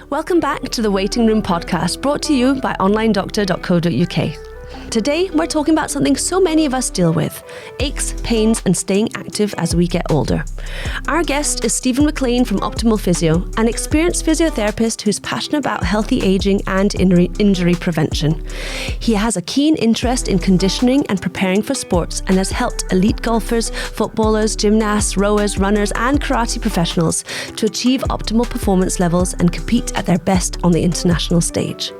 Welcome back to the Waiting Room podcast, brought to you by onlinedoctor.co.uk. Today, we're talking about something so many of us deal with: aches, pains, and staying active as we get older. Our guest is Stephen McLean from Optimal Physio, an experienced physiotherapist who's passionate about healthy aging and injury prevention. He has a keen interest in conditioning and preparing for sports and has helped elite golfers, footballers, gymnasts, rowers, runners, and karate professionals to achieve optimal performance levels and compete at their best on the international stage.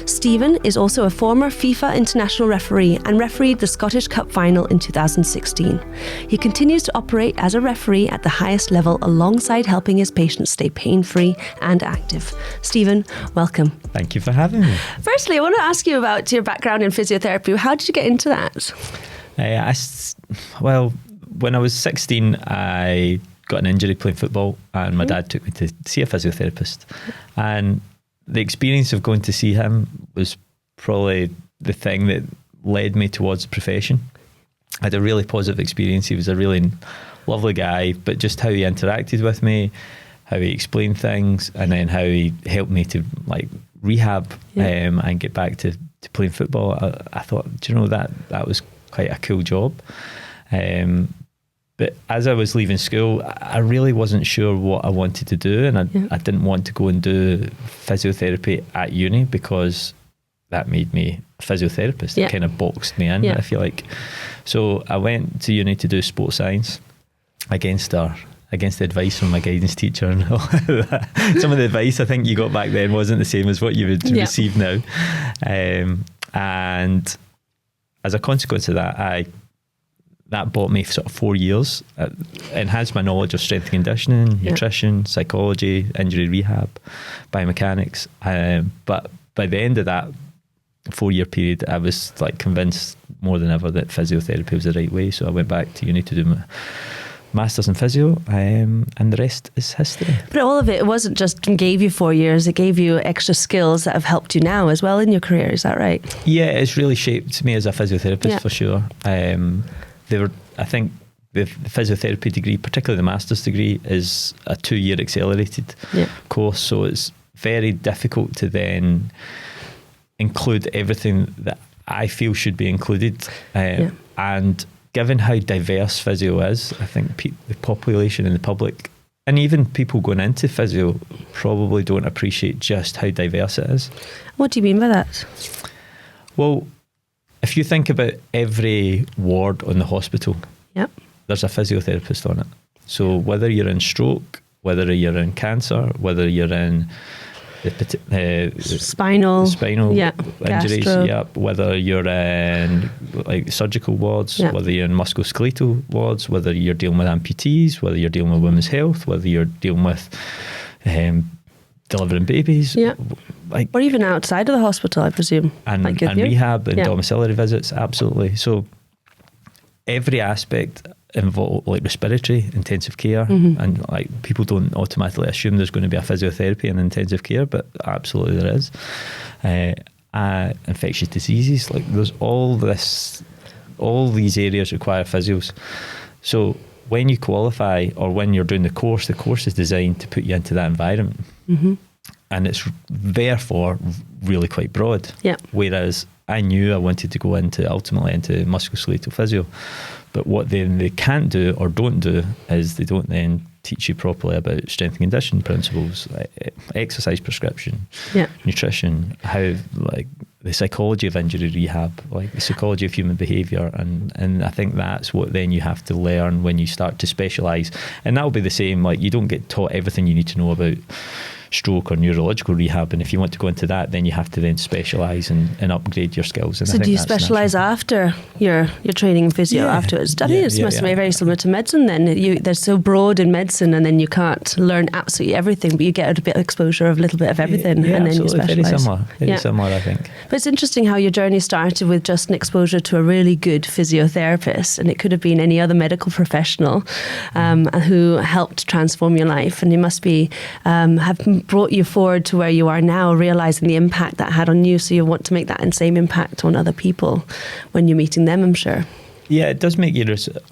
Stephen is also a former FIFA international referee and refereed the Scottish Cup final in 2016. He continues to operate as a referee at the highest level alongside helping his patients stay pain-free and active. Stephen, welcome. Thank you for having me. Firstly, I want to ask you about your background in physiotherapy. How did you get into that? Well, when I was 16, I got an injury playing football and my dad took me to see a physiotherapist. And the experience of going to see him was probably the thing that led me towards the profession. I had a really positive experience. He was a really lovely guy, but just how he interacted with me, how he explained things, and then how he helped me to rehab and get back to playing football. I thought, that was quite a cool job. But as I was leaving school, I really wasn't sure what I wanted to do, and I didn't want to go and do physiotherapy at uni because that made me a physiotherapist. It kind of boxed me in, I feel like. So I went to uni to do sports science against the advice from my guidance teacher and all that. Some of the advice I think you got back then wasn't the same as what you would receive now. And as a consequence of that, that bought me sort of 4 years, enhanced my knowledge of strength and conditioning, nutrition, psychology, injury rehab, biomechanics. But by the end of that 4-year period, I was convinced more than ever that physiotherapy was the right way. So I went back to uni to do my Masters in Physio, and the rest is history. But all of it wasn't just gave you 4 years, it gave you extra skills that have helped you now as well in your career, is that right? Yeah, it's really shaped me as a physiotherapist for sure. I think the physiotherapy degree, particularly the master's degree, is a 2-year accelerated course, so it's very difficult to then include everything that I feel should be included. And given how diverse physio is, I think the population and the public, and even people going into physio, probably don't appreciate just how diverse it is. What do you mean by that? Well, if you think about every ward on the hospital, there's a physiotherapist on it. So whether you're in stroke, whether you're in cancer, whether you're in spinal injuries, gastro. Whether you're in surgical wards, whether you're in musculoskeletal wards, whether you're dealing with amputees, whether you're dealing with women's health, whether you're dealing with delivering babies, or even outside of the hospital, I presume, and rehab and domiciliary visits, absolutely. So every aspect involved, respiratory, intensive care, and people don't automatically assume there's going to be a physiotherapy in intensive care, but absolutely there is. Infectious diseases, there's all these areas require physios. So when you qualify or when you're doing the course is designed to put you into that environment. And it's therefore really quite broad. Whereas I knew I wanted to go ultimately into musculoskeletal physio. But what they can't do or don't do is they don't then teach you properly about strength and conditioning principles, exercise prescription, nutrition, how the psychology of injury rehab, the psychology of human behaviour, and I think that's what then you have to learn when you start to specialise. And that'll be the same, you don't get taught everything you need to know about stroke or neurological rehab, and if you want to go into that, then you have to then specialise and upgrade your skills. And so do you specialise after your training in physio afterwards? I think it must be very similar to medicine then. They're so broad in medicine, and then you can't learn absolutely everything, but you get a bit of exposure of a little bit of everything, and then you specialise. Very similar, I think. But it's interesting how your journey started with just an exposure to a really good physiotherapist, and it could have been any other medical professional who helped transform your life, and you must be have brought you forward to where you are now, realising the impact that had on you, so you want to make that same impact on other people when you're meeting them, I'm sure. Yeah, it does make you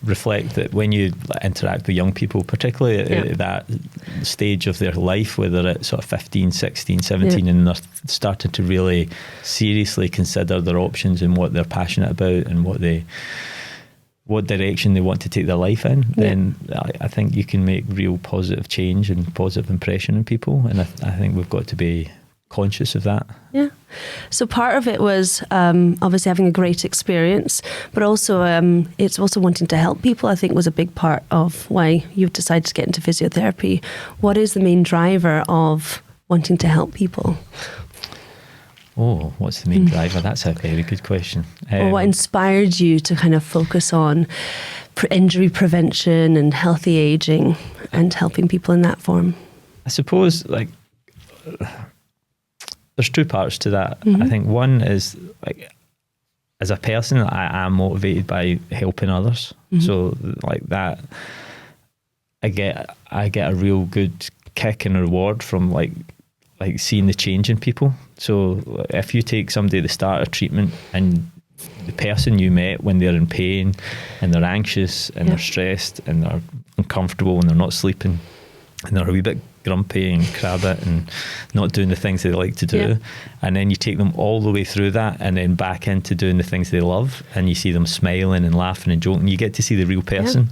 reflect that when you interact with young people, particularly at that stage of their life, whether it's sort of 15, 16, 17, and they're starting to really seriously consider their options and what they're passionate about and what direction they want to take their life in, then I think you can make real positive change and positive impression in people. And I think we've got to be conscious of that. Yeah. So part of it was obviously having a great experience, but also it's also wanting to help people, I think, was a big part of why you've decided to get into physiotherapy. What is the main driver of wanting to help people? Oh, what's the main driver? That's a very good question. Or what inspired you to kind of focus on injury prevention and healthy aging and helping people in that form? I suppose, like, there's two parts to that. I think one is, like, as a person, I am motivated by helping others. So, like that, I get a real good kick and reward from like seeing the change in people. So if you take somebody at the start of treatment and the person you met when they're in pain and they're anxious and they're stressed and they're uncomfortable and they're not sleeping and they're a wee bit grumpy and crabbit and not doing the things they like to do, and then you take them all the way through that and then back into doing the things they love, and you see them smiling and laughing and joking, you get to see the real person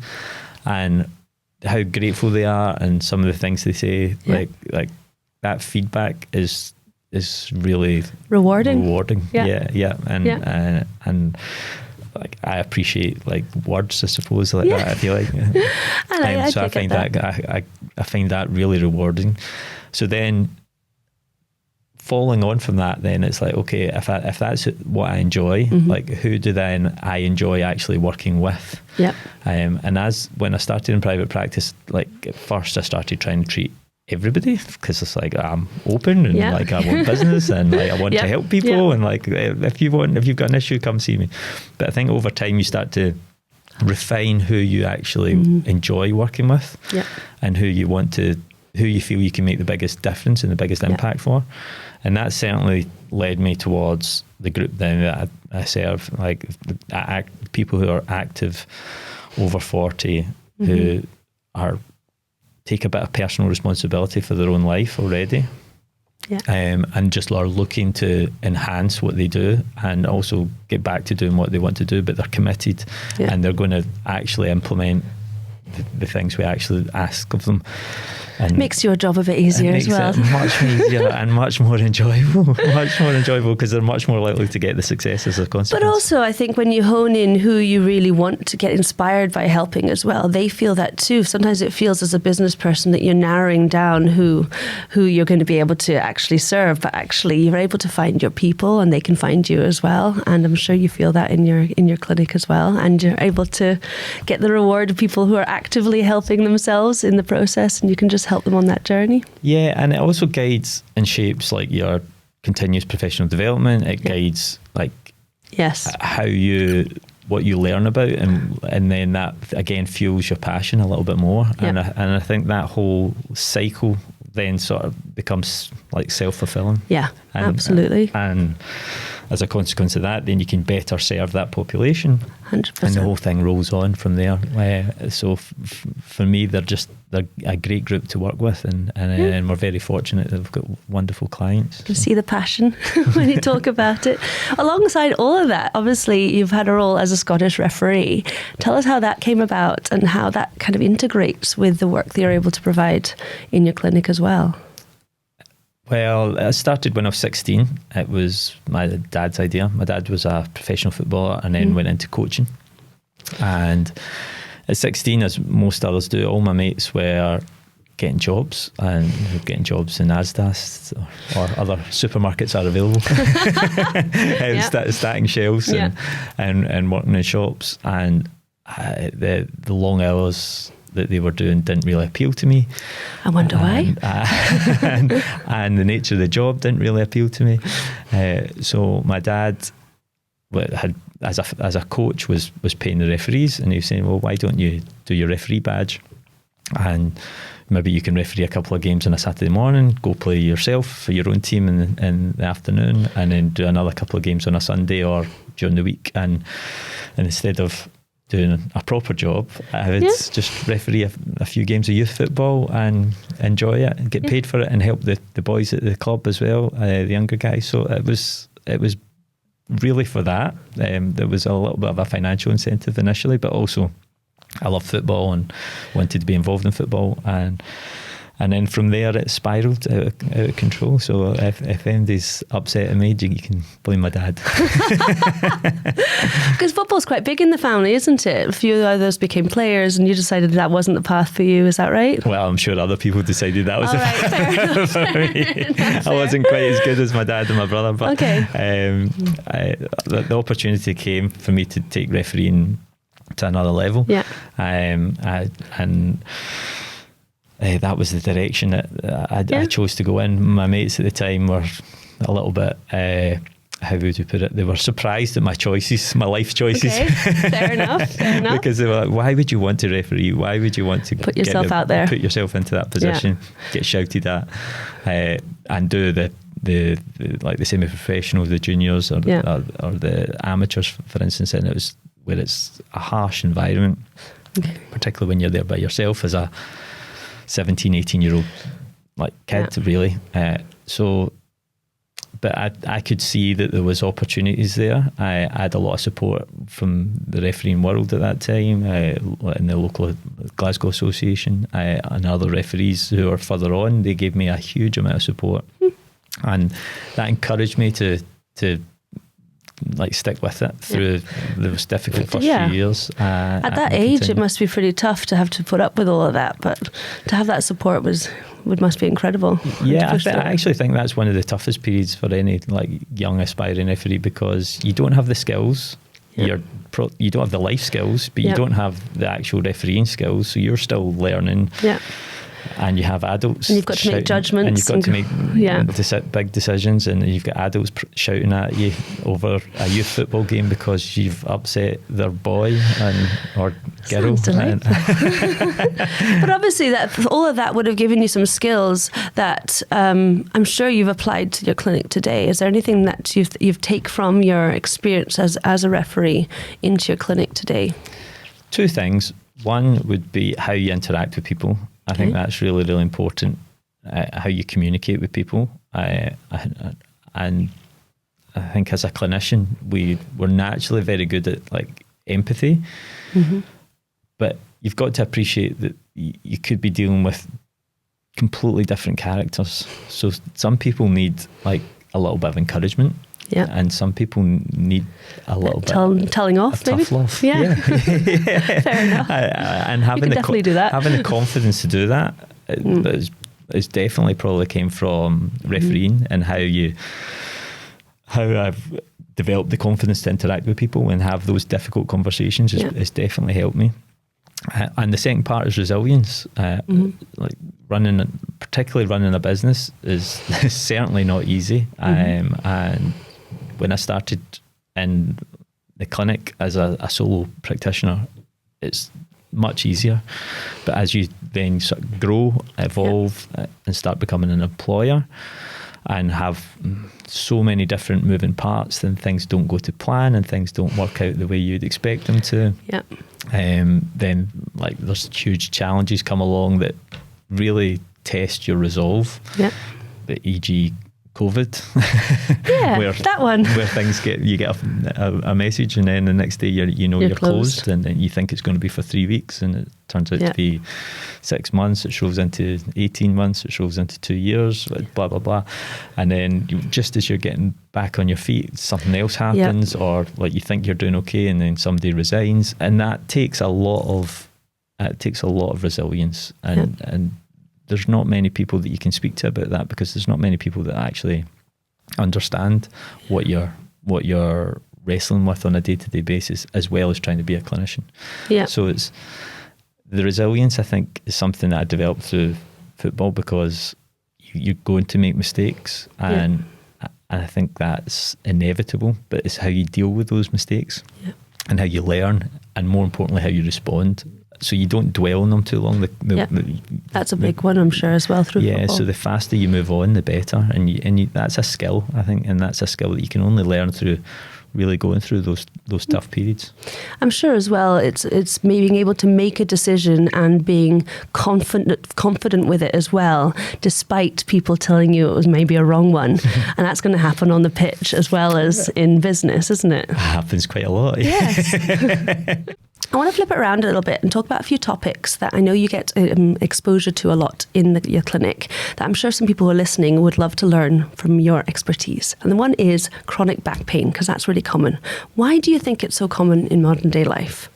and how grateful they are and some of the things they say, like that feedback is really rewarding. And like, I appreciate like words, I suppose, like that, if you like. So I find that really rewarding. So then following on from that, then it's like, okay, if that's what I enjoy, like who do then I enjoy actually working with? And when I started in private practice, like at first I started trying to treat everybody, because it's like I'm open and like I want business and like I want to help people and like if you've got an issue, come see me. But I think over time you start to refine who you actually enjoy working with and who you feel you can make the biggest difference and the biggest impact for. And that certainly led me towards the group then that I serve, like people who are active over 40 who take a bit of personal responsibility for their own life already, and just are looking to enhance what they do and also get back to doing what they want to do, but they're committed and they're going to actually implement the things we actually ask of them. And makes your job a bit easier as well. It much easier and much more enjoyable. Because they're much more likely to get the success as a consequence. But also, I think when you hone in who you really want to get inspired by helping as well, they feel that too. Sometimes it feels as a business person that you're narrowing down who you're going to be able to actually serve, but actually you're able to find your people and they can find you as well. And I'm sure you feel that in your clinic as well. And you're able to get the reward of people who are actively helping themselves in the process, and you can just help them on that journey. Yeah, and it also guides and shapes like your continuous professional development. It guides like what you learn about, and then that again fuels your passion a little bit more. And I think that whole cycle then sort of becomes like self-fulfilling. Absolutely. And as a consequence of that, then you can better serve that population. 100%. And the whole thing rolls on from there. So for me, they're a great group to work with, and we're very fortunate that we've got wonderful clients. You can see the passion when you talk about it. Alongside all of that, obviously, you've had a role as a Scottish referee. Tell us how that came about and how that kind of integrates with the work that you're able to provide in your clinic as well. Well, it started when I was 16. It was my dad's idea. My dad was a professional footballer and then went into coaching. And at 16, as most others do, all my mates were getting jobs, and getting jobs in Asda or other supermarkets are available. Stacking shelves and working in shops. And the long hours that they were doing didn't really appeal to me. I wonder why. And the nature of the job didn't really appeal to me. So my dad had, as a coach, was paying the referees, and he was saying, well, why don't you do your referee badge? And maybe you can referee a couple of games on a Saturday morning, go play yourself for your own team in the afternoon, and then do another couple of games on a Sunday or during the week. And instead of doing a proper job, I would just referee a few games of youth football and enjoy it and get paid for it and help the boys at the club as well, the younger guys. So it was really for that. There was a little bit of a financial incentive initially, but also I love football and wanted to be involved in football, and then from there it spiralled out of control. So if anybody's upset at me, you can blame my dad. Because football's quite big in the family, isn't it? A few others became players and you decided that wasn't the path for you, is that right? Well, I'm sure other people decided that was the path for me. I wasn't quite as good as my dad and my brother, but okay. The opportunity came for me to take refereeing to another level. Yeah. That was the direction that I chose to go in. My mates at the time were a little bit, how would you put it? They were surprised at my choices, my life choices. Okay, fair enough. Because they were like, why would you want to referee? Why would you want to put yourself out there? Put yourself into that position, get shouted at, and do the like the semi-professionals, the juniors, or the amateurs, for instance. And it was where it's a harsh environment, particularly when you're there by yourself as a 17, 18-year-old like kid, really. But I could see that there was opportunities there. I had a lot of support from the refereeing world at that time, in the local Glasgow Association, and other referees who were further on. They gave me a huge amount of support, and that encouraged me to like stick with it through those difficult first few years. At that age, it must be pretty tough to have to put up with all of that, but to have that support must be incredible. Yeah, I actually think that's one of the toughest periods for any like young aspiring referee, because you don't have the skills. You don't have the life skills, but you don't have the actual refereeing skills, so you're still learning. And you have adults, and you've got to make judgments, and you've got to make big decisions, and you've got adults shouting at you over a youth football game because you've upset their boy or girl. But obviously, all of that would have given you some skills that I'm sure you've applied to your clinic today. Is there anything that you've taken from your experience as a referee into your clinic today? Two things. One would be how you interact with people. I think that's really, really important, how you communicate with people. And I think as a clinician, we're naturally very good at like empathy, but you've got to appreciate that you could be dealing with completely different characters. So some people need like a little bit of encouragement. Yeah, and some people need a little bit telling off, maybe. Tough love. Yeah. Fair enough. And having definitely do that. Having the confidence to do that is definitely probably came from refereeing and how I've developed the confidence to interact with people and have those difficult conversations. It's definitely helped me. And the second part is resilience. Like particularly running a business is certainly not easy. And when I started in the clinic as a solo practitioner, it's much easier. But as you then sort of grow, evolve, and start becoming an employer and have so many different moving parts, then things don't go to plan and things don't work out the way you'd expect them to. Then like there's huge challenges come along that really test your resolve. E.g. COVID. Where that one. Where things you get a message and then the next day you're closed and you think it's going to be for 3 weeks and it turns out to be 6 months, it shows into 18 months, it shows into 2 years, blah, blah, blah. And then just as you're getting back on your feet, something else happens or like you think you're doing okay and then somebody resigns, and that takes a lot of resilience and there's not many people that you can speak to about that because there's not many people that actually understand what you're wrestling with on a day-to-day basis, as well as trying to be a clinician. So it's the resilience, I think, is something that I developed through football because you're going to make mistakes and I think that's inevitable, but it's how you deal with those mistakes and how you learn and more importantly how you respond. So you don't dwell on them too long. That's a big one, I'm sure, as well through football. So the faster you move on, the better. And that's a skill, I think, and that's a skill that you can only learn through really going through those tough periods. I'm sure as well it's being able to make a decision and being confident with it as well, despite people telling you it was maybe a wrong one. And that's going to happen on the pitch as well as in business, isn't it? It happens quite a lot. Yes. I want to flip it around a little bit and talk about a few topics that I know you get exposure to a lot in your clinic that I'm sure some people who are listening would love to learn from your expertise. And the one is chronic back pain, because that's really common. Why do you think it's so common in modern day life?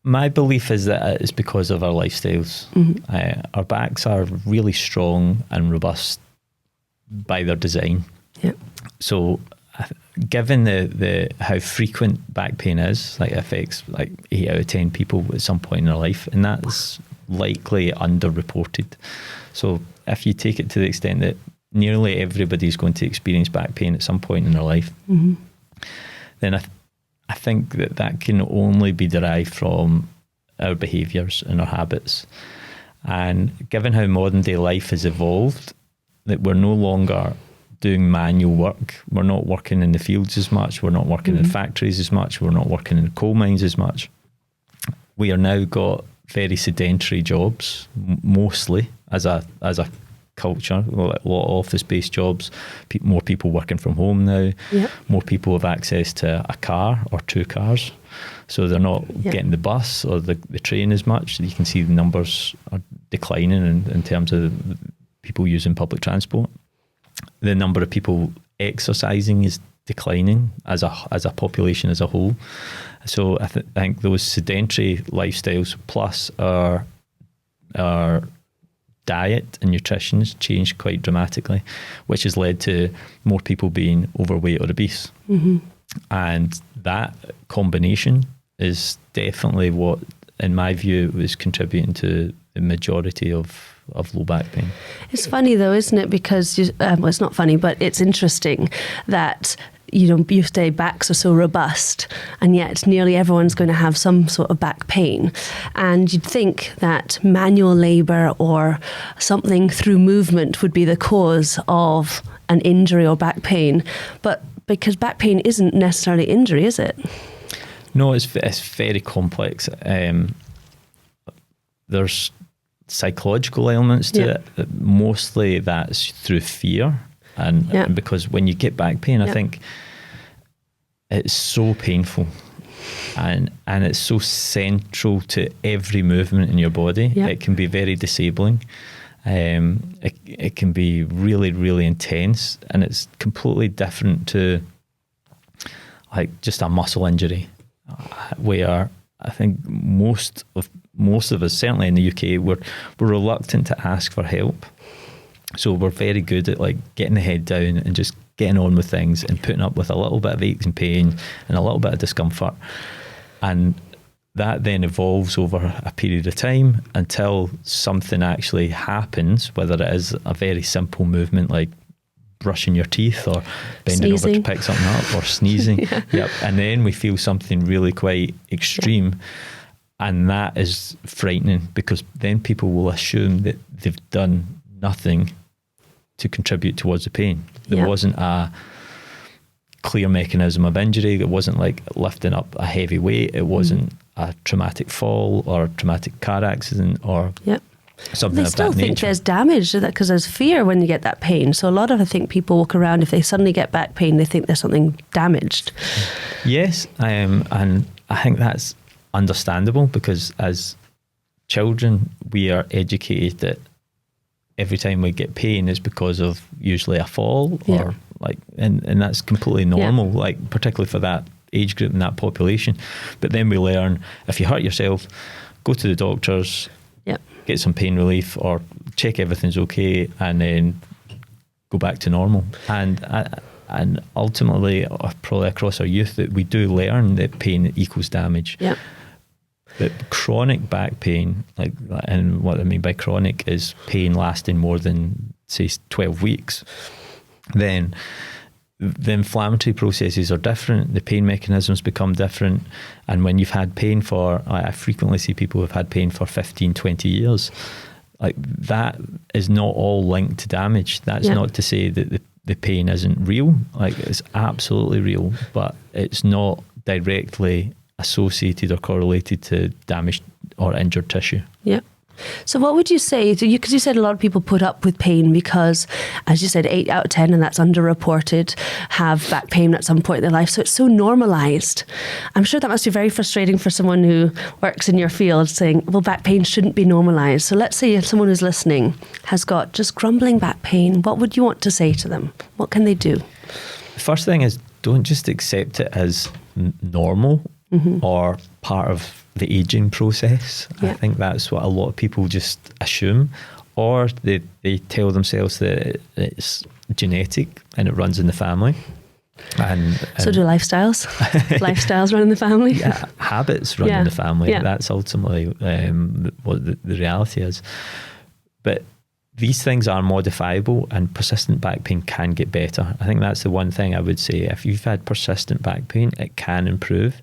My belief is that it's because of our lifestyles. Mm-hmm. Our backs are really strong and robust by their design. Yeah. So given the how frequent back pain is, like it affects like 8 out of 10 people at some point in their life, and that's likely underreported. So if you take it to the extent that nearly everybody's going to experience back pain at some point in their life, mm-hmm. then I think that can only be derived from our behaviours and our habits. And given how modern day life has evolved, that we're no longer doing manual work. We're not working in the fields as much. We're not working in factories as much. We're not working in coal mines as much. We are now got very sedentary jobs, mostly as a culture. A lot of office-based jobs. More people working from home now. Yep. More people have access to a car or 2 cars. So they're not getting the bus or the train as much. You can see the numbers are declining in terms of people using public transport. The number of people exercising is declining as a population as a whole. So I think those sedentary lifestyles plus our diet and nutrition has changed quite dramatically, which has led to more people being overweight or obese. Mm-hmm. And that combination is definitely what, in my view, was contributing to the majority of low back pain. It's funny though, isn't it? Because well, it's not funny, but it's interesting that you say backs are so robust, and yet nearly everyone's going to have some sort of back pain. And you'd think that manual labour or something through movement would be the cause of an injury or back pain, but because back pain isn't necessarily injury, is it? No, it's very complex. There's psychological elements to it. Mostly that's through fear, and because when you get back pain, I think it's so painful, and it's so central to every movement in your body. It can be very disabling. It can be really, really intense, and it's completely different to like just a muscle injury, where I think most of us, certainly in the UK, we're reluctant to ask for help. So we're very good at like getting the head down and just getting on with things and putting up with a little bit of aches and pain and a little bit of discomfort. And that then evolves over a period of time until something actually happens, whether it is a very simple movement like brushing your teeth or bending over to pick something up or sneezing. Yep. And then we feel something really quite extreme. And that is frightening, because then people will assume that they've done nothing to contribute towards the pain. There wasn't a clear mechanism of injury. It wasn't like lifting up a heavy weight. It wasn't a traumatic fall or a traumatic car accident or something they of still that think nature. There's damage to that, because there's fear when you get that pain. So a lot of, I think, people walk around, if they suddenly get back pain, they think there's something damaged. Yes, and I think that's understandable, because as children we are educated that every time we get pain is because of usually a fall or like, and that's completely normal, like particularly for that age group and that population. But then we learn, if you hurt yourself, go to the doctors, get some pain relief or check everything's okay, and then go back to normal. And ultimately, probably across our youth, that we do learn that pain equals damage. Yep. But chronic back pain, and what I mean by chronic is pain lasting more than, say, 12 weeks, then the inflammatory processes are different, the pain mechanisms become different. And when you've had pain for, I frequently see people who've had pain for 15, 20 years, like that is not all linked to damage. That's not to say that the pain isn't real. Like, it's absolutely real, but it's not directly associated or correlated to damaged or injured tissue. Yeah. So what would you say to you, because you said a lot of people put up with pain because, as you said, 8 out of 10, and that's underreported, have back pain at some point in their life. So it's so normalised. I'm sure that must be very frustrating for someone who works in your field, saying, well, back pain shouldn't be normalised. So let's say if someone who's listening has got just grumbling back pain, what would you want to say to them? What can they do? The first thing is, don't just accept it as normal or part of the aging process. Yeah. I think that's what a lot of people just assume, or they tell themselves that it's genetic and it runs in the family. And so do lifestyles. Lifestyles run in the family. Yeah, habits run in the family. Yeah. That's ultimately what the reality is. But these things are modifiable, and persistent back pain can get better. I think that's the one thing I would say. If you've had persistent back pain, it can improve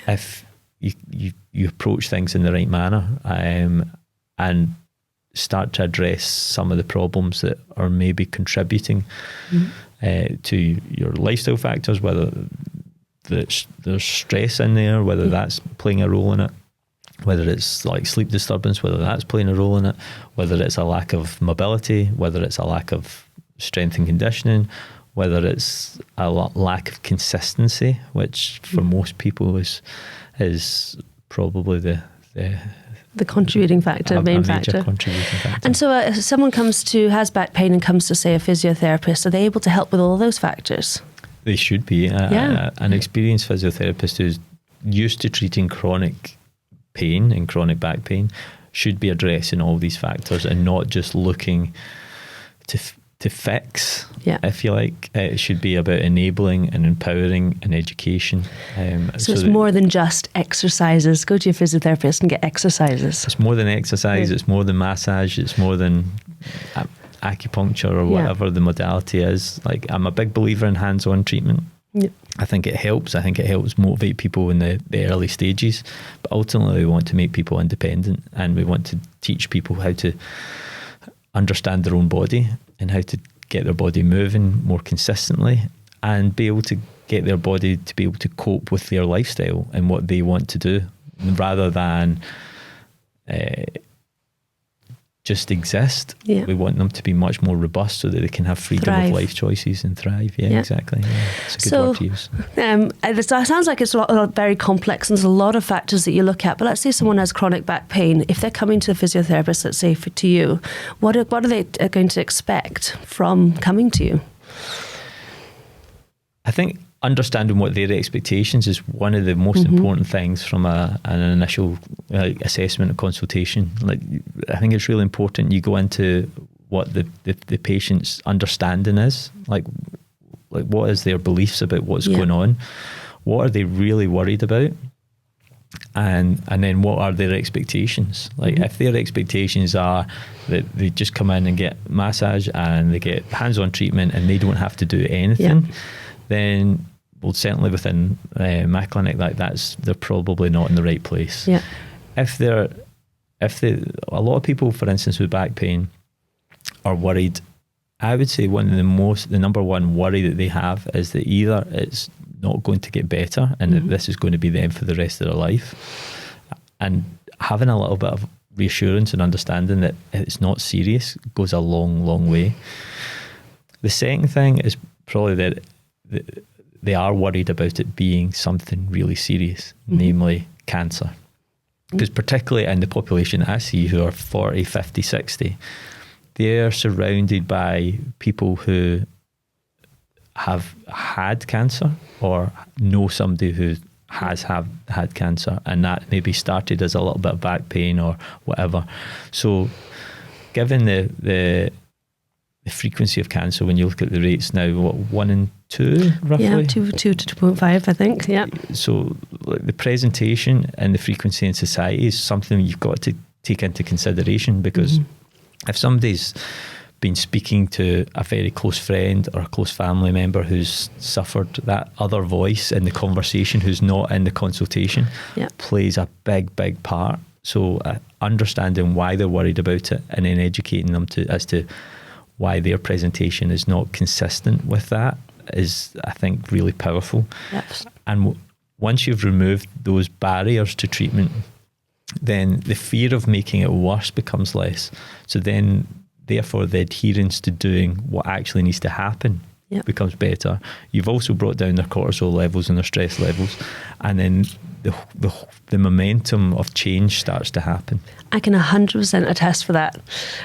if you approach things in the right manner, and start to address some of the problems that are maybe contributing to your lifestyle factors, whether there's stress in there, whether that's playing a role in it, whether it's like sleep disturbance, whether that's playing a role in it, whether it's a lack of mobility, whether it's a lack of strength and conditioning, whether it's a lack of consistency, which for most people is probably the contributing factor, main factor. Contributing factor. And so if someone has back pain and comes to, say, a physiotherapist, are they able to help with all those factors? They should be. An experienced physiotherapist who's used to treating chronic pain and chronic back pain should be addressing all these factors and not just looking to fix, if you like. It should be about enabling and empowering and education. So it's more than just exercises. Go to your physiotherapist and get exercises. It's more than exercise, it's more than massage, it's more than acupuncture or whatever the modality is. Like, I'm a big believer in hands-on treatment. Yep. I think it helps. I think it helps motivate people in the early stages. But ultimately, we want to make people independent, and we want to teach people how to understand their own body and how to get their body moving more consistently, and be able to get their body to be able to cope with their lifestyle and what they want to do, rather than just exist. We want them to be much more robust so that they can have freedom of life choices and thrive. Exactly. It's a good word to use. It sounds like it's very complex, and there's a lot of factors that you look at. But let's say someone has chronic back pain. If they're coming to a physiotherapist, let's say to you, what are they going to expect from coming to you? I think understanding what their expectations is one of the most important things from an initial assessment and consultation. Like, I think it's really important you go into what the patient's understanding is. Like what is their beliefs about what's going on? What are they really worried about? And then what are their expectations? Like, if their expectations are that they just come in and get massage and they get hands-on treatment and they don't have to do anything, then, well, certainly within my clinic, they're probably not in the right place. Yeah. A lot of people, for instance, with back pain are worried. I would say the number one worry that they have is that either it's not going to get better and that this is going to be them for the rest of their life. And having a little bit of reassurance and understanding that it's not serious goes a long, long way. The second thing is probably that they are worried about it being something really serious, namely cancer. Because particularly in the population I see who are 40, 50, 60, they're surrounded by people who have had cancer or know somebody who has had cancer, and that maybe started as a little bit of back pain or whatever. So given the frequency of cancer, when you look at the rates now, 1 in 2 roughly? Yeah, 2 to 2.5, I think, yeah. So the presentation and the frequency in society is something you've got to take into consideration, because if somebody's been speaking to a very close friend or a close family member who's suffered, that other voice in the conversation who's not in the consultation plays a big, big part. So understanding why they're worried about it and then educating them as to why their presentation is not consistent with that is, I think, really powerful. Yep. And once you've removed those barriers to treatment, then the fear of making it worse becomes less. So then, therefore, the adherence to doing what actually needs to happen becomes better. You've also brought down their cortisol levels and their stress levels, and then the momentum of change starts to happen. I can 100% attest for that.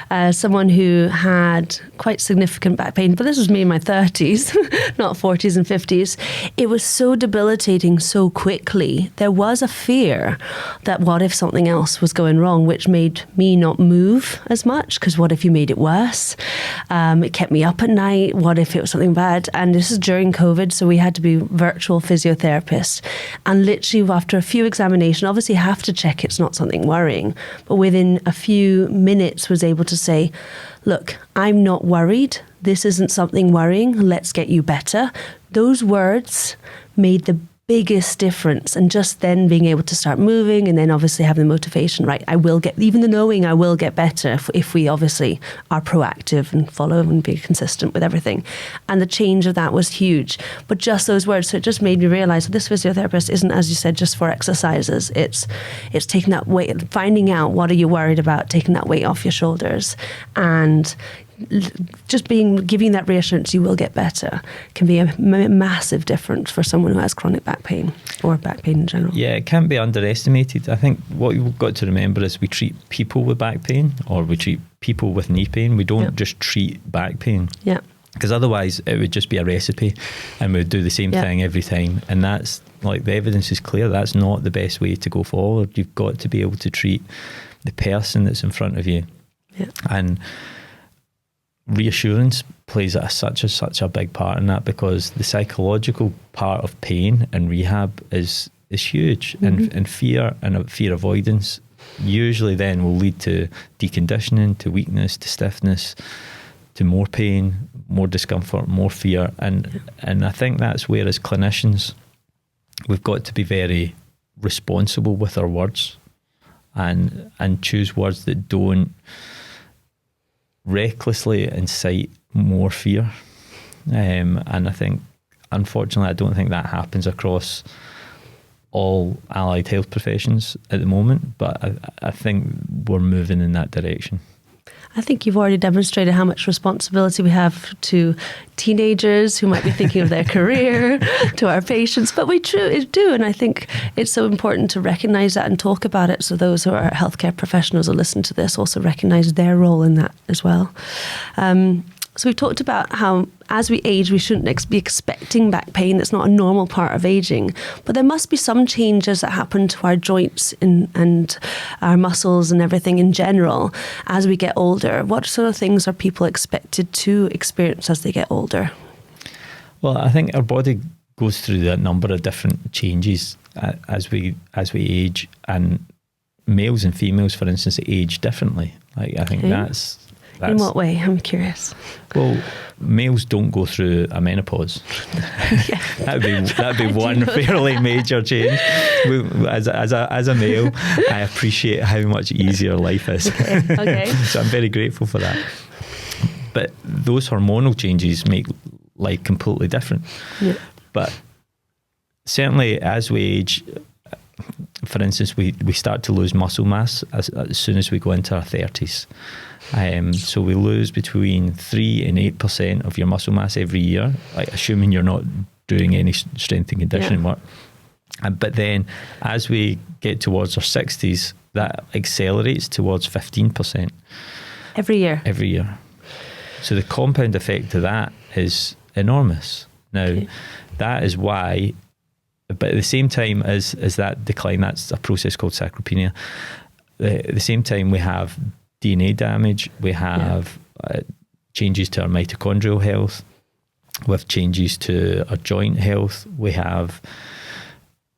As someone who had quite significant back pain, but this was me in my 30s, not 40s and 50s. It was so debilitating so quickly. There was a fear that what if something else was going wrong, which made me not move as much, because what if you made it worse? It kept me up at night. What if it was something bad? And this is during COVID, so we had to be virtual physiotherapists. And literally after a few examinations, obviously have to check it's not something worrying, but within a few minutes was able to say, look, I'm not worried. This isn't something worrying. Let's get you better. Those words made the biggest difference. And just then being able to start moving, and then obviously having the motivation, right, I will get, even the knowing I will get better if we obviously are proactive and follow and be consistent with everything. And the change of that was huge. But just those words, so it just made me realize that this physiotherapist isn't, as you said, just for exercises. It's taking that weight, finding out what are you worried about, taking that weight off your shoulders, and just giving that reassurance you will get better can be a massive difference for someone who has chronic back pain or back pain in general. Yeah, it can't be underestimated. I think what you've got to remember is we treat people with back pain, or we treat people with knee pain. We don't just treat back pain. Yeah. Because otherwise it would just be a recipe and we'd do the same thing every time. And that's, like, the evidence is clear, that's not the best way to go forward. You've got to be able to treat the person that's in front of you. Yeah. And reassurance plays such a big part in that, because the psychological part of pain and rehab is huge. And fear avoidance usually then will lead to deconditioning, to weakness, to stiffness, to more pain, more discomfort, more fear. And I think that's where, as clinicians, we've got to be very responsible with our words and choose words that don't recklessly incite more fear. And I think, unfortunately, I don't think that happens across all allied health professions at the moment, but I think we're moving in that direction. I think you've already demonstrated how much responsibility we have to teenagers who might be thinking of their career, to our patients, but we truly do. And I think it's so important to recognise that and talk about it, so those who are healthcare professionals who listen to this also recognise their role in that as well. So we've talked about how as we age, we shouldn't be expecting back pain. That's not a normal part of aging. But there must be some changes that happen to our joints and our muscles and everything in general as we get older. What sort of things are people expected to experience as they get older? Well, I think our body goes through a number of different changes as we age, and males and females, for instance, age differently. Like, I think that's in what way? I'm curious. Well, males don't go through a menopause. That'd be one fairly major change. As a male, I appreciate how much easier life is. Okay. So I'm very grateful for that. But those hormonal changes make life completely different. Yeah. But certainly as we age, for instance, we start to lose muscle mass as soon as we go into our 30s. So we lose between 3 and 8% of your muscle mass every year, like, assuming you're not doing any strength and conditioning work. But then as we get towards our 60s, that accelerates towards 15%. Every year? Every year. So the compound effect of that is enormous. Now, that is why, but at the same time as that decline, that's a process called sarcopenia. At the same time, we have DNA damage, we have changes to our mitochondrial health, we have changes to our joint health, we have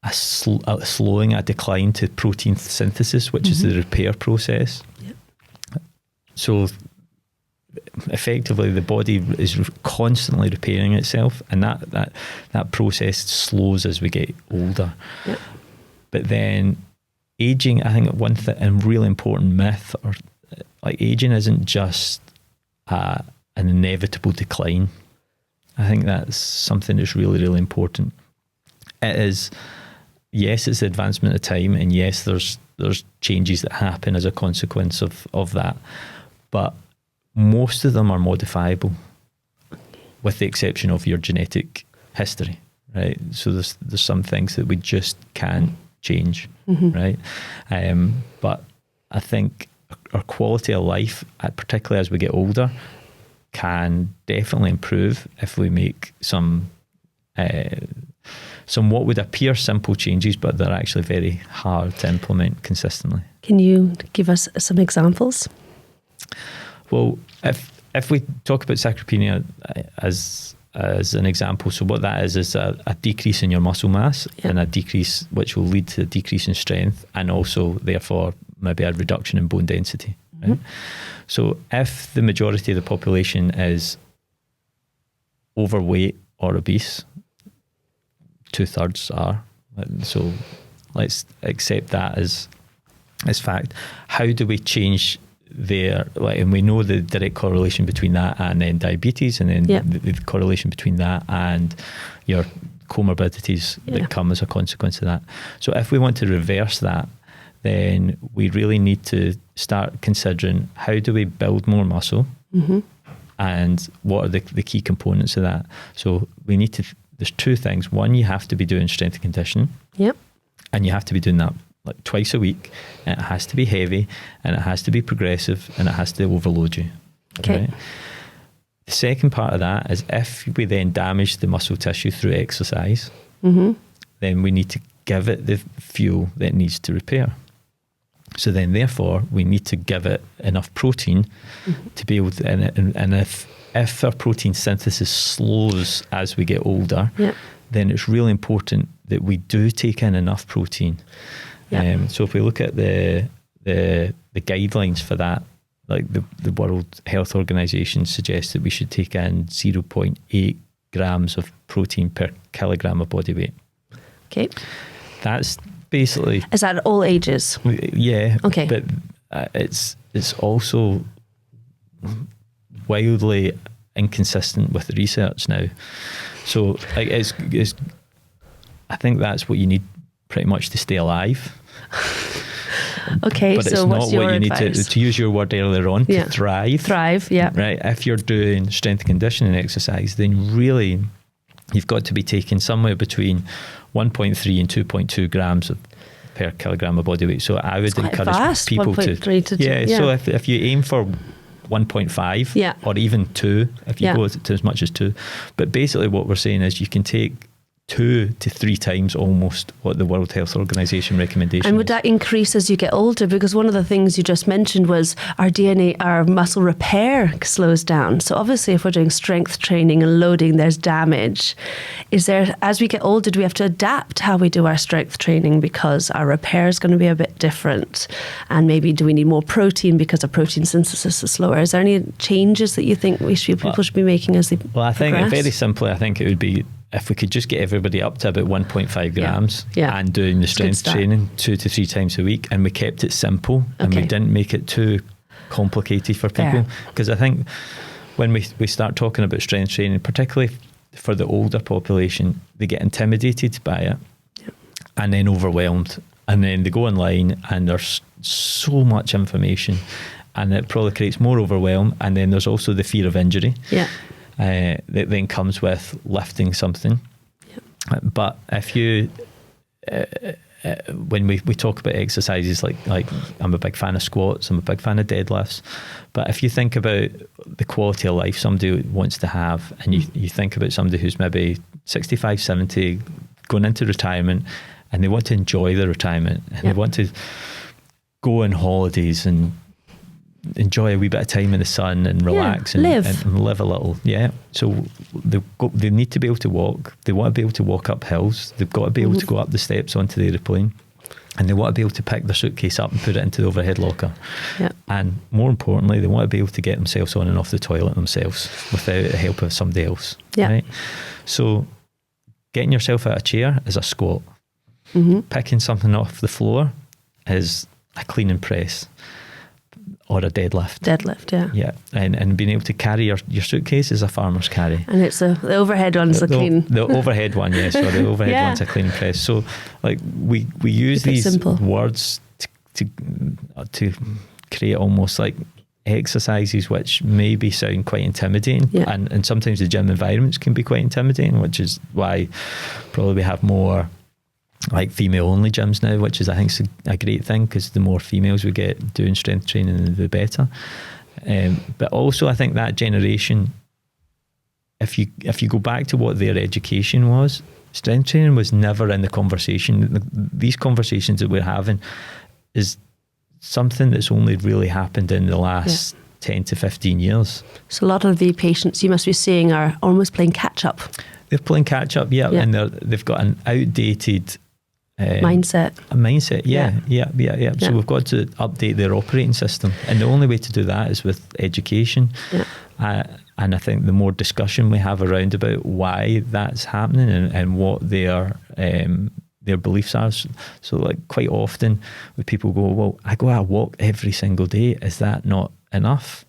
a slowing, a decline to protein synthesis, which is the repair process. Yep. So effectively the body is constantly repairing itself, and that process slows as we get older. Yep. But then aging, I think a really important myth, or like, aging isn't just a an inevitable decline. I think that's something that's really, really important. It is, yes, it's the advancement of time, and yes, there's changes that happen as a consequence of that, but most of them are modifiable, with the exception of your genetic history, right? So there's some things that we just can't change, right? But I think our quality of life, particularly as we get older, can definitely improve if we make some what would appear simple changes, but they're actually very hard to implement consistently. Can you give us some examples? Well, if we talk about sarcopenia as an example, so what that is a decrease in your muscle mass, and a decrease which will lead to a decrease in strength, and also therefore maybe a reduction in bone density. Right? So if the majority of the population is overweight or obese, 2/3 are. So let's accept that as fact. How do we change and we know the direct correlation between that and then diabetes, and then the correlation between that and your comorbidities that come as a consequence of that. So if we want to reverse that, then we really need to start considering how do we build more muscle, and what are the key components of that. So we need to, there's two things. One, you have to be doing strength and conditioning. Yep. And you have to be doing that like twice a week, and it has to be heavy, and it has to be progressive, and it has to overload you. Okay. Right? The second part of that is if we then damage the muscle tissue through exercise, then we need to give it the fuel that it needs to repair. So then therefore we need to give it enough protein to be able to, and if our protein synthesis slows as we get older, then it's really important that we do take in enough protein. So if we look at the guidelines for that, like the World Health Organization suggests that we should take in 0.8 grams of protein per kilogram of body weight. Okay. That's basically... Is that at all ages? Yeah. Okay. But it's also wildly inconsistent with the research now. So like it's I think that's what you need pretty much to stay alive. Okay, but it's not what you need to use your word earlier on, to thrive. Thrive, yeah. Right. If you're doing strength and conditioning exercise, then really you've got to be taking somewhere between 1.3 and 2.2 grams per kilogram of body weight. So I would encourage people to... So if you aim for 1.5 or even 2, if you go to as much as 2. But basically what we're saying is you can take 2 to 3 times almost what the World Health Organization recommendation And would that increase as you get older? Because one of the things you just mentioned was our muscle repair slows down. So obviously if we're doing strength training and loading, there's damage. As we get older, do we have to adapt how we do our strength training because our repair is going to be a bit different? And maybe do we need more protein because our protein synthesis is slower? Is there any changes that you think people should be making as they progress? I think very simply, I think it would be if we could just get everybody up to about 1.5 grams and doing the strength training 2 to 3 times a week, and we kept it simple and we didn't make it too complicated for people. Because I think when we start talking about strength training, particularly for the older population, they get intimidated by it and then overwhelmed. And then they go online and there's so much information and it probably creates more overwhelm. And then there's also the fear of injury. That then comes with lifting something. But if you, when we talk about exercises, like I'm a big fan of squats, I'm a big fan of deadlifts, but if you think about the quality of life somebody wants to have, and you think about somebody who's maybe 65, 70, going into retirement, and they want to enjoy their retirement, and they want to go on holidays and enjoy a wee bit of time in the sun and relax and live a little. So they need to be able to walk. They want to be able to walk up hills. They've got to be able to go up the steps onto the aeroplane, and they want to be able to pick their suitcase up and put it into the overhead locker. And more importantly, they want to be able to get themselves on and off the toilet themselves without the help of somebody else. Right? So getting yourself out of a chair is a squat. Picking something off the floor is a clean and press. or a deadlift. Deadlift, yeah. Yeah, and being able to carry your suitcase is a farmer's carry. And it's the overhead one's the clean. The overhead one, yes, or the overhead Yeah. one's a clean press. So like we use Keep it these simple. words to create almost like exercises which maybe sound quite intimidating, Yeah. and sometimes the gym environments can be quite intimidating, which is why probably we have more like female only gyms now, which is I think is a great thing, because the more females we get doing strength training, the better. But also I think that generation, if you go back to what their education was, strength training was never in the conversation. These conversations that we're having is something that's only really happened in the last 10 to 15 years. So a lot of the patients you must be seeing are almost playing catch up. They're playing catch up, and they've got an outdated mindset. A mindset, yeah. So we've got to update their operating system, and the only way to do that is with education. Yeah. And I think the more discussion we have around about why that's happening and what their beliefs are. So like quite often when people go, well, I go out walk every single day. Is that not enough?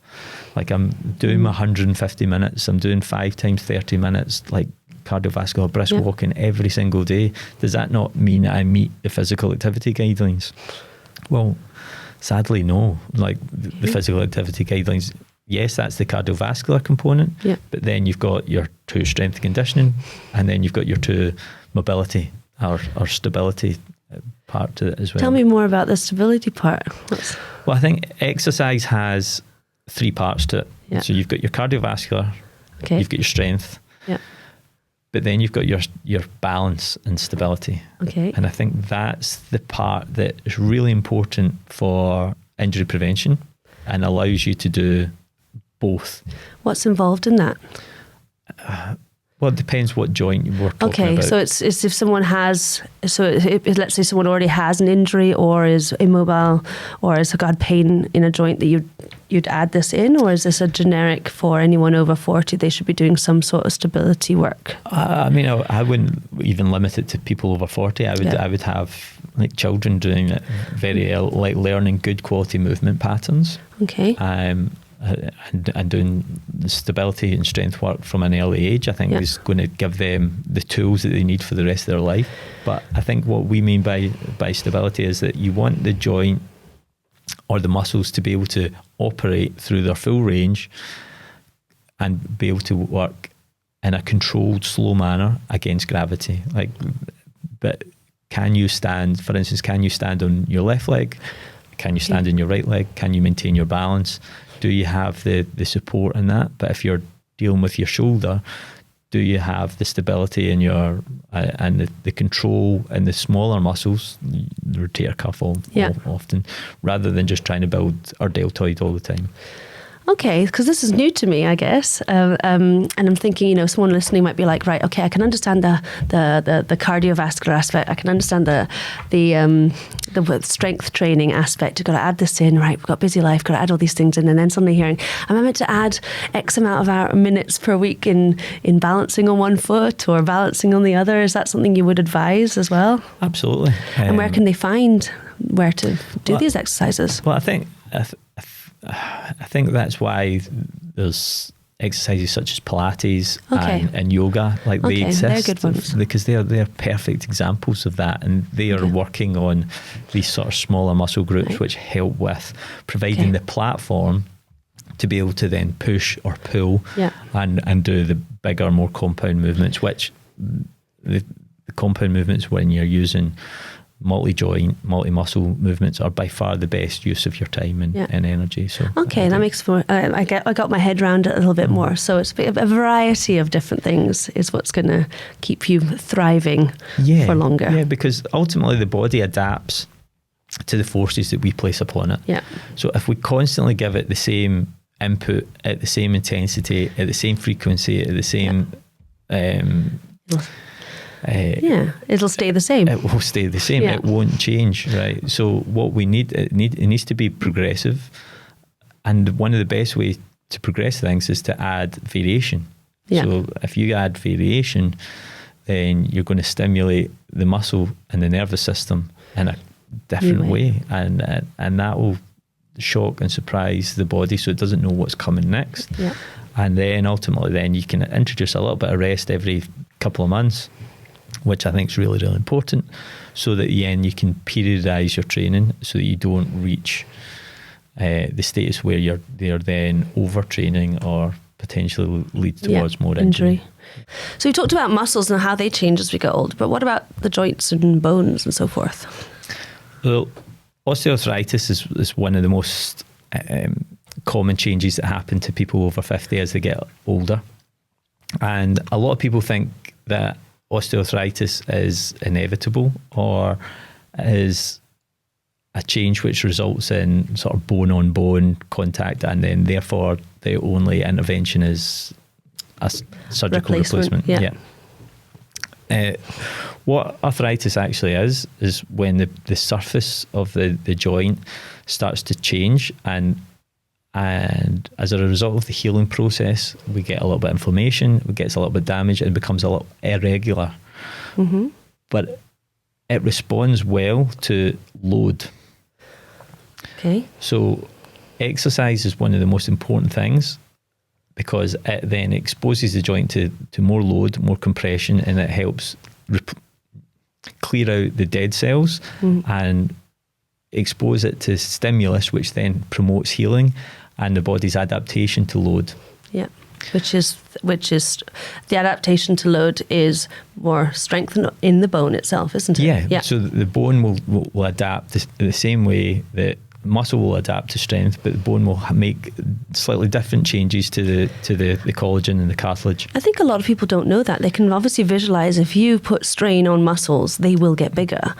Like I'm doing my 150 minutes. I'm doing 5 times 30 minutes, like cardiovascular brisk walking every single day. Does that not mean I meet the physical activity guidelines? Well, sadly, no. Like the physical activity guidelines, yes, that's the cardiovascular component, but then you've got your 2 strength and conditioning, and then you've got your 2 mobility or stability part to it as well. Tell me more about the stability part. Well, I think exercise has 3 parts to it. Yeah. So you've got your cardiovascular, you've got your strength, but then you've got your balance and stability. Okay. And I think that's the part that is really important for injury prevention and allows you to do both. What's involved in that? Well, it depends what joint we're talking about. Okay, so it's if someone has, let's say someone already has an injury or is immobile or has got pain in a joint, that you'd add this in, or is this a generic for anyone over 40? They should be doing some sort of stability work. I mean, I wouldn't even limit it to people over 40. I would have like children doing it very early, like learning good quality movement patterns. Okay. And doing the stability and strength work from an early age, I think is going to give them the tools that they need for the rest of their life. But I think what we mean by stability is that you want the joint or the muscles to be able to operate through their full range and be able to work in a controlled, slow manner against gravity. But can you stand, for instance, can you stand on your left leg? Can you stand on your right leg? Can you maintain your balance? Do you have the support in that? But if you're dealing with your shoulder, do you have the stability in your and the control in the smaller muscles, the rotator cuff often, rather than just trying to build our deltoid all the time? Okay, because this is new to me, I guess, and I'm thinking, someone listening might be like, right, okay, I can understand the cardiovascular aspect, I can understand the strength training aspect. You've got to add this in, right? We've got busy life, got to add all these things in, and then suddenly hearing, am I meant to add X amount of minutes per week in balancing on one foot or balancing on the other? Is that something you would advise as well? Absolutely. And where can they find where to do these exercises? Well, I think that's why there's exercises such as Pilates and yoga, they exist. They're good ones. Because they're perfect examples of that, and they are working on these sort of smaller muscle groups which help with providing the platform to be able to then push or pull and do the bigger, more compound movements, which the compound movements, when you're using multi-joint, multi-muscle movements, are by far the best use of your time and energy. So that makes more. I got my head around it a little bit more. So it's a variety of different things is what's going to keep you thriving for longer. Yeah, because ultimately the body adapts to the forces that we place upon it. Yeah. So if we constantly give it the same input at the same intensity, at the same frequency, at the same it'll stay the same. It will stay the same. It won't change, right? So what we need, it needs to be progressive, and one of the best ways to progress things is to add variation. So if you add variation, then you're going to stimulate the muscle and the nervous system in a different way, and that will shock and surprise the body so it doesn't know what's coming next. Yeah. And then ultimately then you can introduce a little bit of rest every couple of months, which I think is really, really important, so that then you can periodise your training so that you don't reach the status where they're then overtraining or potentially lead towards more injury. So we talked about muscles and how they change as we get older, but what about the joints and bones and so forth? Well, osteoarthritis is one of the most common changes that happen to people over 50 as they get older. And a lot of people think that osteoarthritis is inevitable or is a change which results in sort of bone-on-bone contact, and then therefore the only intervention is a surgical replacement. Yeah. What arthritis actually is when the surface of the joint starts to change, and as a result of the healing process, we get a little bit of inflammation, it gets a little bit damaged, and becomes a little irregular. Mm-hmm. But it responds well to load. Okay. So exercise is one of the most important things, because it then exposes the joint to more load, more compression, and it helps clear out the dead cells and expose it to stimulus, which then promotes healing and the body's adaptation to load. Yeah, which is the adaptation to load is more strength in the bone itself, isn't it? Yeah. So the bone will adapt the same way that muscle will adapt to strength, but the bone will make slightly different changes to the collagen and the cartilage. I think a lot of people don't know that. They can obviously visualize if you put strain on muscles, they will get bigger.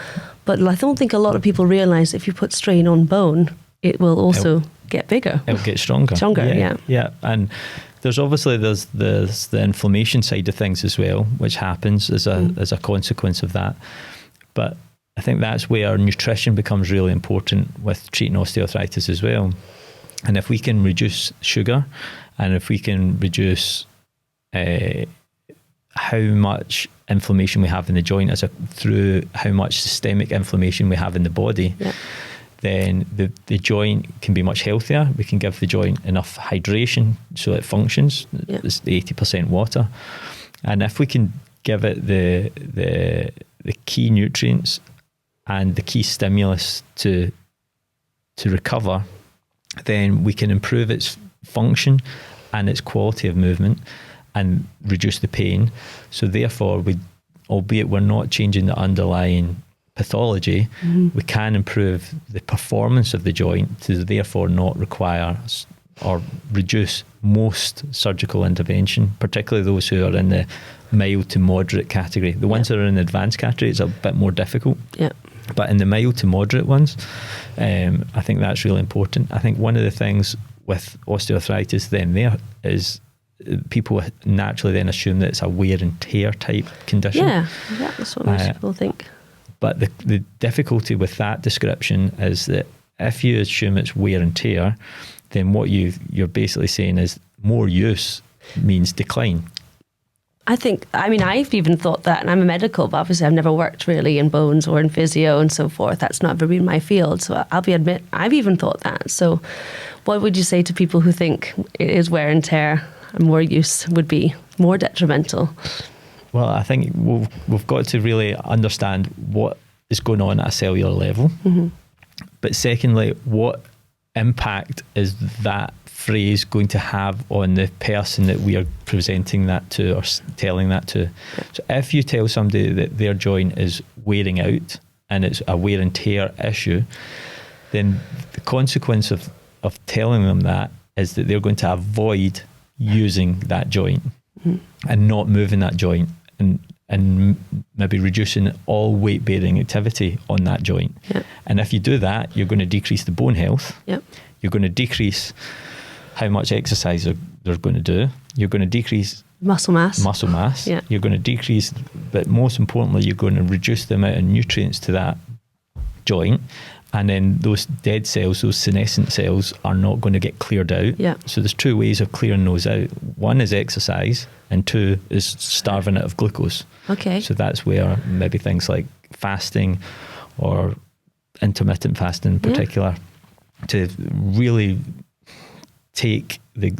But I don't think a lot of people realize if you put strain on bone, it will also get bigger. It'll get stronger. Yeah. And there's the inflammation side of things as well, which happens as a consequence of that. But I think that's where nutrition becomes really important with treating osteoarthritis as well. And if we can reduce sugar, and if we can reduce how much inflammation we have in the joint through how much systemic inflammation we have in the body, then the joint can be much healthier. We can give the joint enough hydration so it functions. It's 80% water. And if we can give it the key nutrients and the key stimulus to recover, then we can improve its function and its quality of movement and reduce the pain. So therefore, albeit we're not changing the underlying pathology, we can improve the performance of the joint to therefore not require or reduce most surgical intervention, particularly those who are in the mild to moderate category. The ones that are in the advanced category, it's a bit more difficult. Yeah. But in the mild to moderate ones, I think that's really important. I think one of the things with osteoarthritis then there is people naturally then assume that it's a wear and tear type condition. Yeah, that's what most people think. But the difficulty with that description is that if you assume it's wear and tear, then what you're basically saying is more use means decline. I've even thought that, and I'm a medical, but obviously I've never worked really in bones or in physio and so forth. That's not ever been my field. So I've even thought that. So what would you say to people who think it is wear and tear and more use would be more detrimental? Well, I think we've got to really understand what is going on at a cellular level. Mm-hmm. But secondly, what impact is that phrase going to have on the person that we are presenting that to or telling that to? So if you tell somebody that their joint is wearing out and it's a wear and tear issue, then the consequence of telling them that is that they're going to avoid using that joint and not moving that joint and maybe reducing all weight-bearing activity on that joint. Yep. And if you do that, you're going to decrease the bone health. Yep. You're going to decrease how much exercise they're going to do. You're going to decrease muscle mass. Yeah. You're going to decrease, but most importantly, you're going to reduce the amount of nutrients to that joint. And then those dead cells, those senescent cells, are not going to get cleared out. Yeah. So there's two ways of clearing those out. One is exercise, and two is starving it of glucose. Okay. So that's where maybe things like fasting or intermittent fasting in particular to really take the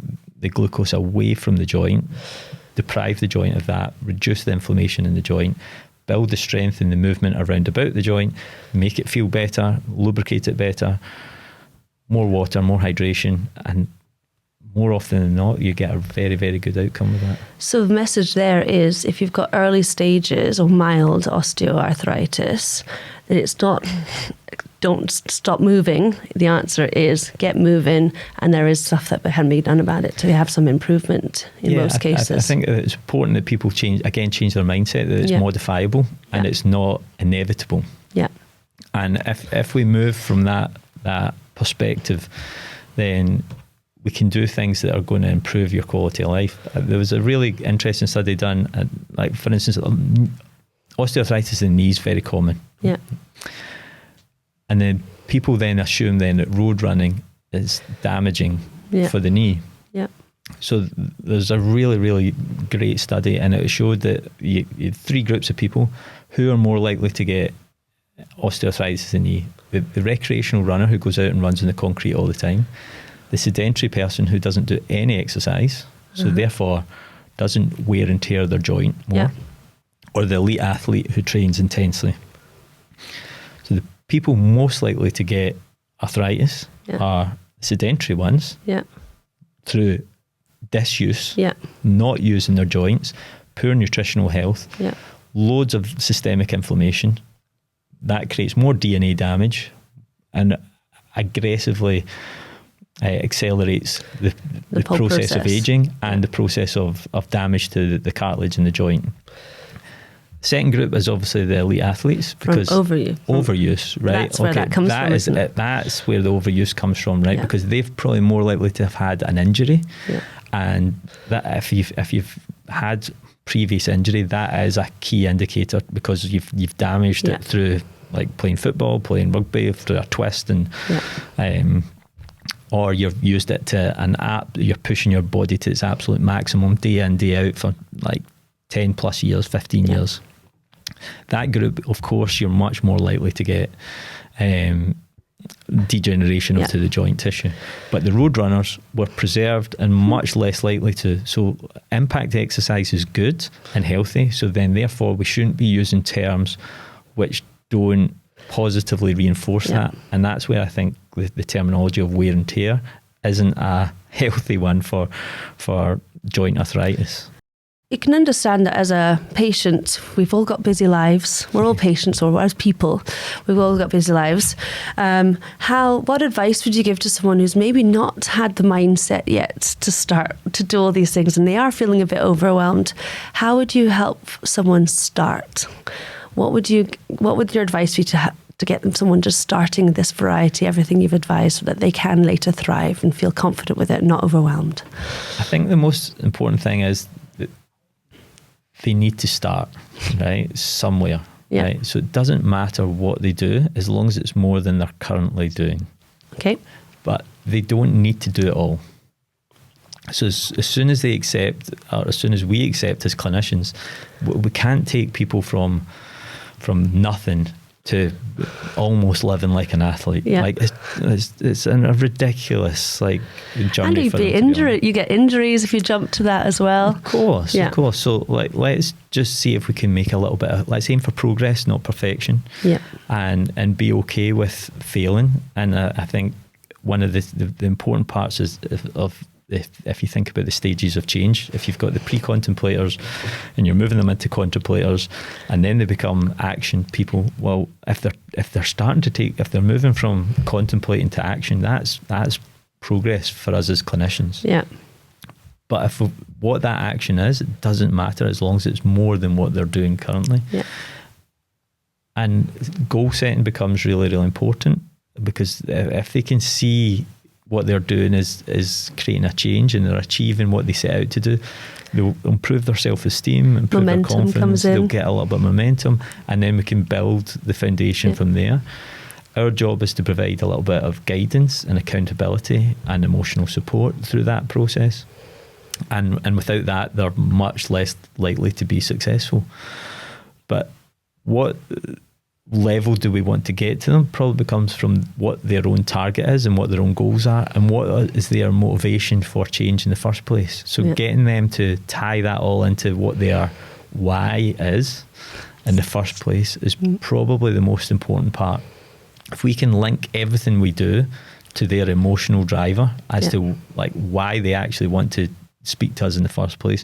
glucose away from the joint, deprive the joint of that, reduce the inflammation in the joint, build the strength in the movement around about the joint, make it feel better, lubricate it better, more water, more hydration, and more often than not, you get a very, very good outcome with that. So the message there is, if you've got early stages of mild osteoarthritis, that it's not, don't stop moving. The answer is get moving, and there is stuff that can be done about it to have some improvement in most cases. I think it's important that people change their mindset, that it's modifiable and it's not inevitable. Yeah. And if we move from that perspective, then we can do things that are going to improve your quality of life. There was a really interesting study done, like for instance, osteoarthritis in the knee is very common. Yeah. And then people then assume then that road running is damaging for the knee. Yeah. So there's a really, really great study, and it showed that you had 3 groups of people who are more likely to get osteoarthritis in the knee. The recreational runner who goes out and runs in the concrete all the time, the sedentary person who doesn't do any exercise, so therefore doesn't wear and tear their joint more, or the elite athlete who trains intensely. So the people most likely to get arthritis are sedentary ones through disuse, not using their joints, poor nutritional health, loads of systemic inflammation. That creates more DNA damage and aggressively accelerates the process of aging and the process of damage to the cartilage in the joint. Second group is obviously the elite athletes, because overuse, right? That's where that comes from, isn't it? That's where the overuse comes from, right? Because they've probably more likely to have had an injury, and that if you've had previous injury, that is a key indicator, because you've damaged it through like playing football, playing rugby, through a twist, and or you've used it to you're pushing your body to its absolute maximum day in, day out for like 10 plus years, 15 years. That group, of course, you're much more likely to get degeneration to the joint tissue. But the road runners were preserved and much less likely to. So impact exercise is good and healthy. So then therefore we shouldn't be using terms which don't positively reinforce that. And that's where I think the terminology of wear and tear isn't a healthy one for joint arthritis. You can understand that as a patient, we've all got busy lives. We're all patients, or as people, we've all got busy lives. What advice would you give to someone who's maybe not had the mindset yet to start to do all these things, and they are feeling a bit overwhelmed? How would you help someone start? What would your advice be to get someone just starting this variety, everything you've advised, so that they can later thrive and feel confident with it and not overwhelmed? I think the most important thing is that they need to start, right, somewhere. Right? So it doesn't matter what they do as long as it's more than they're currently doing. Okay. But they don't need to do it all. So as soon as they accept, or as soon as we accept as clinicians, we can't take people from nothing to almost living like an athlete. Like it's a ridiculous journey. And you get injuries if you jump to that as well. Of course. So let's just see if we can make a little bit let's aim for progress, not perfection. And be okay with failing. And I think one of the important parts is if you think about the stages of change, if you've got the pre-contemplators and you're moving them into contemplators, and then they become action people, well, if they're moving from contemplating to action, that's progress for us as clinicians. But what that action is, it doesn't matter as long as it's more than what they're doing currently. And goal setting becomes really, really important, because if they can see what they're doing is creating a change and they're achieving what they set out to do, they'll improve their self-esteem, improve their confidence, they'll get a little bit of momentum, and then we can build the foundation from there. Our job is to provide a little bit of guidance and accountability and emotional support through that process. And without that, they're much less likely to be successful. But what level do we want to get to them probably comes from what their own target is and what their own goals are and what is their motivation for change in the first place. So getting them to tie that all into what their why is in the first place is probably the most important part. If we can link everything we do to their emotional driver as to like why they actually want to speak to us in the first place,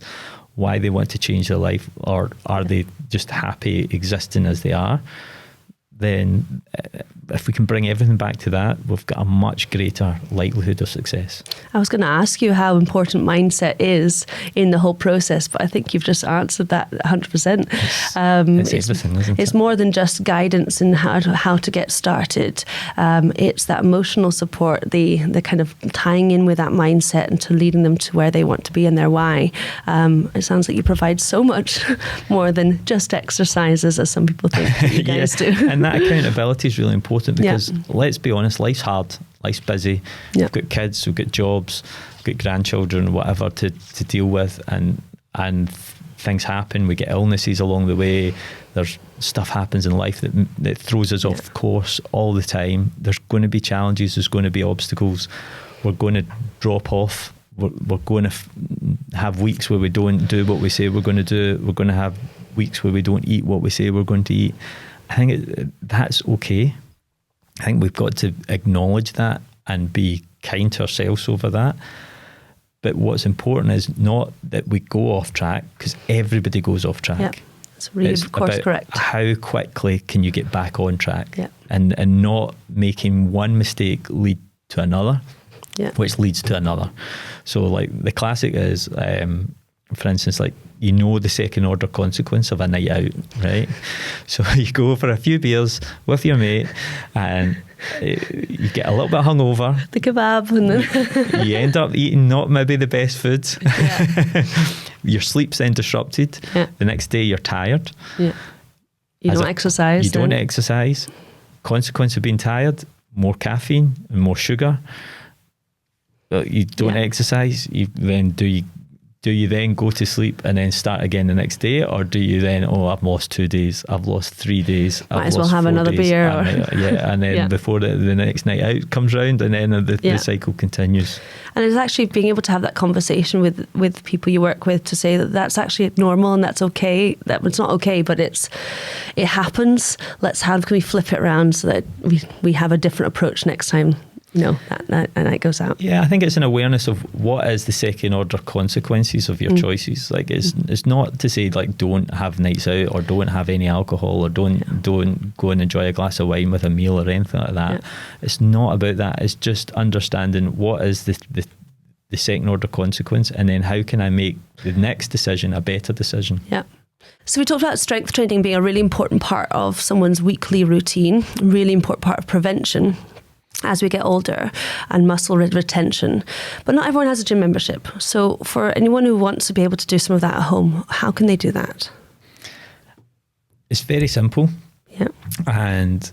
why they want to change their life, or are they just happy existing as they are, then if we can bring everything back to that, we've got a much greater likelihood of success. I was going to ask you how important mindset is in the whole process, but I think you've just answered that 100%. It's everything, isn't it? It's more than just guidance in how to get started. It's that emotional support, the kind of tying in with that mindset and to leading them to where they want to be and their why. It sounds like you provide so much more than just exercises, as some people think that you guys do. And that accountability is really important because let's be honest, life's hard, life's busy. We've got kids, we've got jobs, we've got grandchildren, whatever to deal with, and things happen. We get illnesses along the way. There's stuff happens in life that throws us off course all the time. There's going to be challenges, there's going to be obstacles. We're going to drop off. We're going to have weeks where we don't do what we say we're going to do. We're going to have weeks where we don't eat what we say we're going to eat. I think that's okay. I think we've got to acknowledge that and be kind to ourselves over that. But what's important is not that we go off track, because everybody goes off track. Yeah, it's really, of course, correct. How quickly can you get back on track? Yeah. And not making one mistake lead to another, which leads to another. So like the classic is, for instance, like, you know, the second order consequence of a night out, right? So you go for a few beers with your mate and you get a little bit hungover. The kebab. And then you end up eating not maybe the best food. Yeah. Your sleep's then disrupted. Yeah. The next day you're tired. Yeah. You don't exercise. You don't exercise. Consequence of being tired, more caffeine and more sugar. You don't exercise. Do you then go to sleep and then start again the next day, or do you then, I've lost 2 days, I've lost 3 days, might as well have another beer, and then before the next night out comes round, and then the cycle continues. And it's actually being able to have that conversation with people you work with to say that that's actually normal and that's okay. That it's not okay, but it happens. Can we flip it around so that we have a different approach next time? That night goes out. Yeah, I think it's an awareness of what is the second order consequences of your choices. Like it's not to say like don't have nights out or don't have any alcohol or don't go and enjoy a glass of wine with a meal or anything like that. Yeah. It's not about that. It's just understanding what is the second order consequence, and then how can I make the next decision a better decision. Yeah. So we talked about strength training being a really important part of someone's weekly routine, really important part of prevention as we get older, and muscle retention. But not everyone has a gym membership. So for anyone who wants to be able to do some of that at home, how can they do that? It's very simple. Yeah. And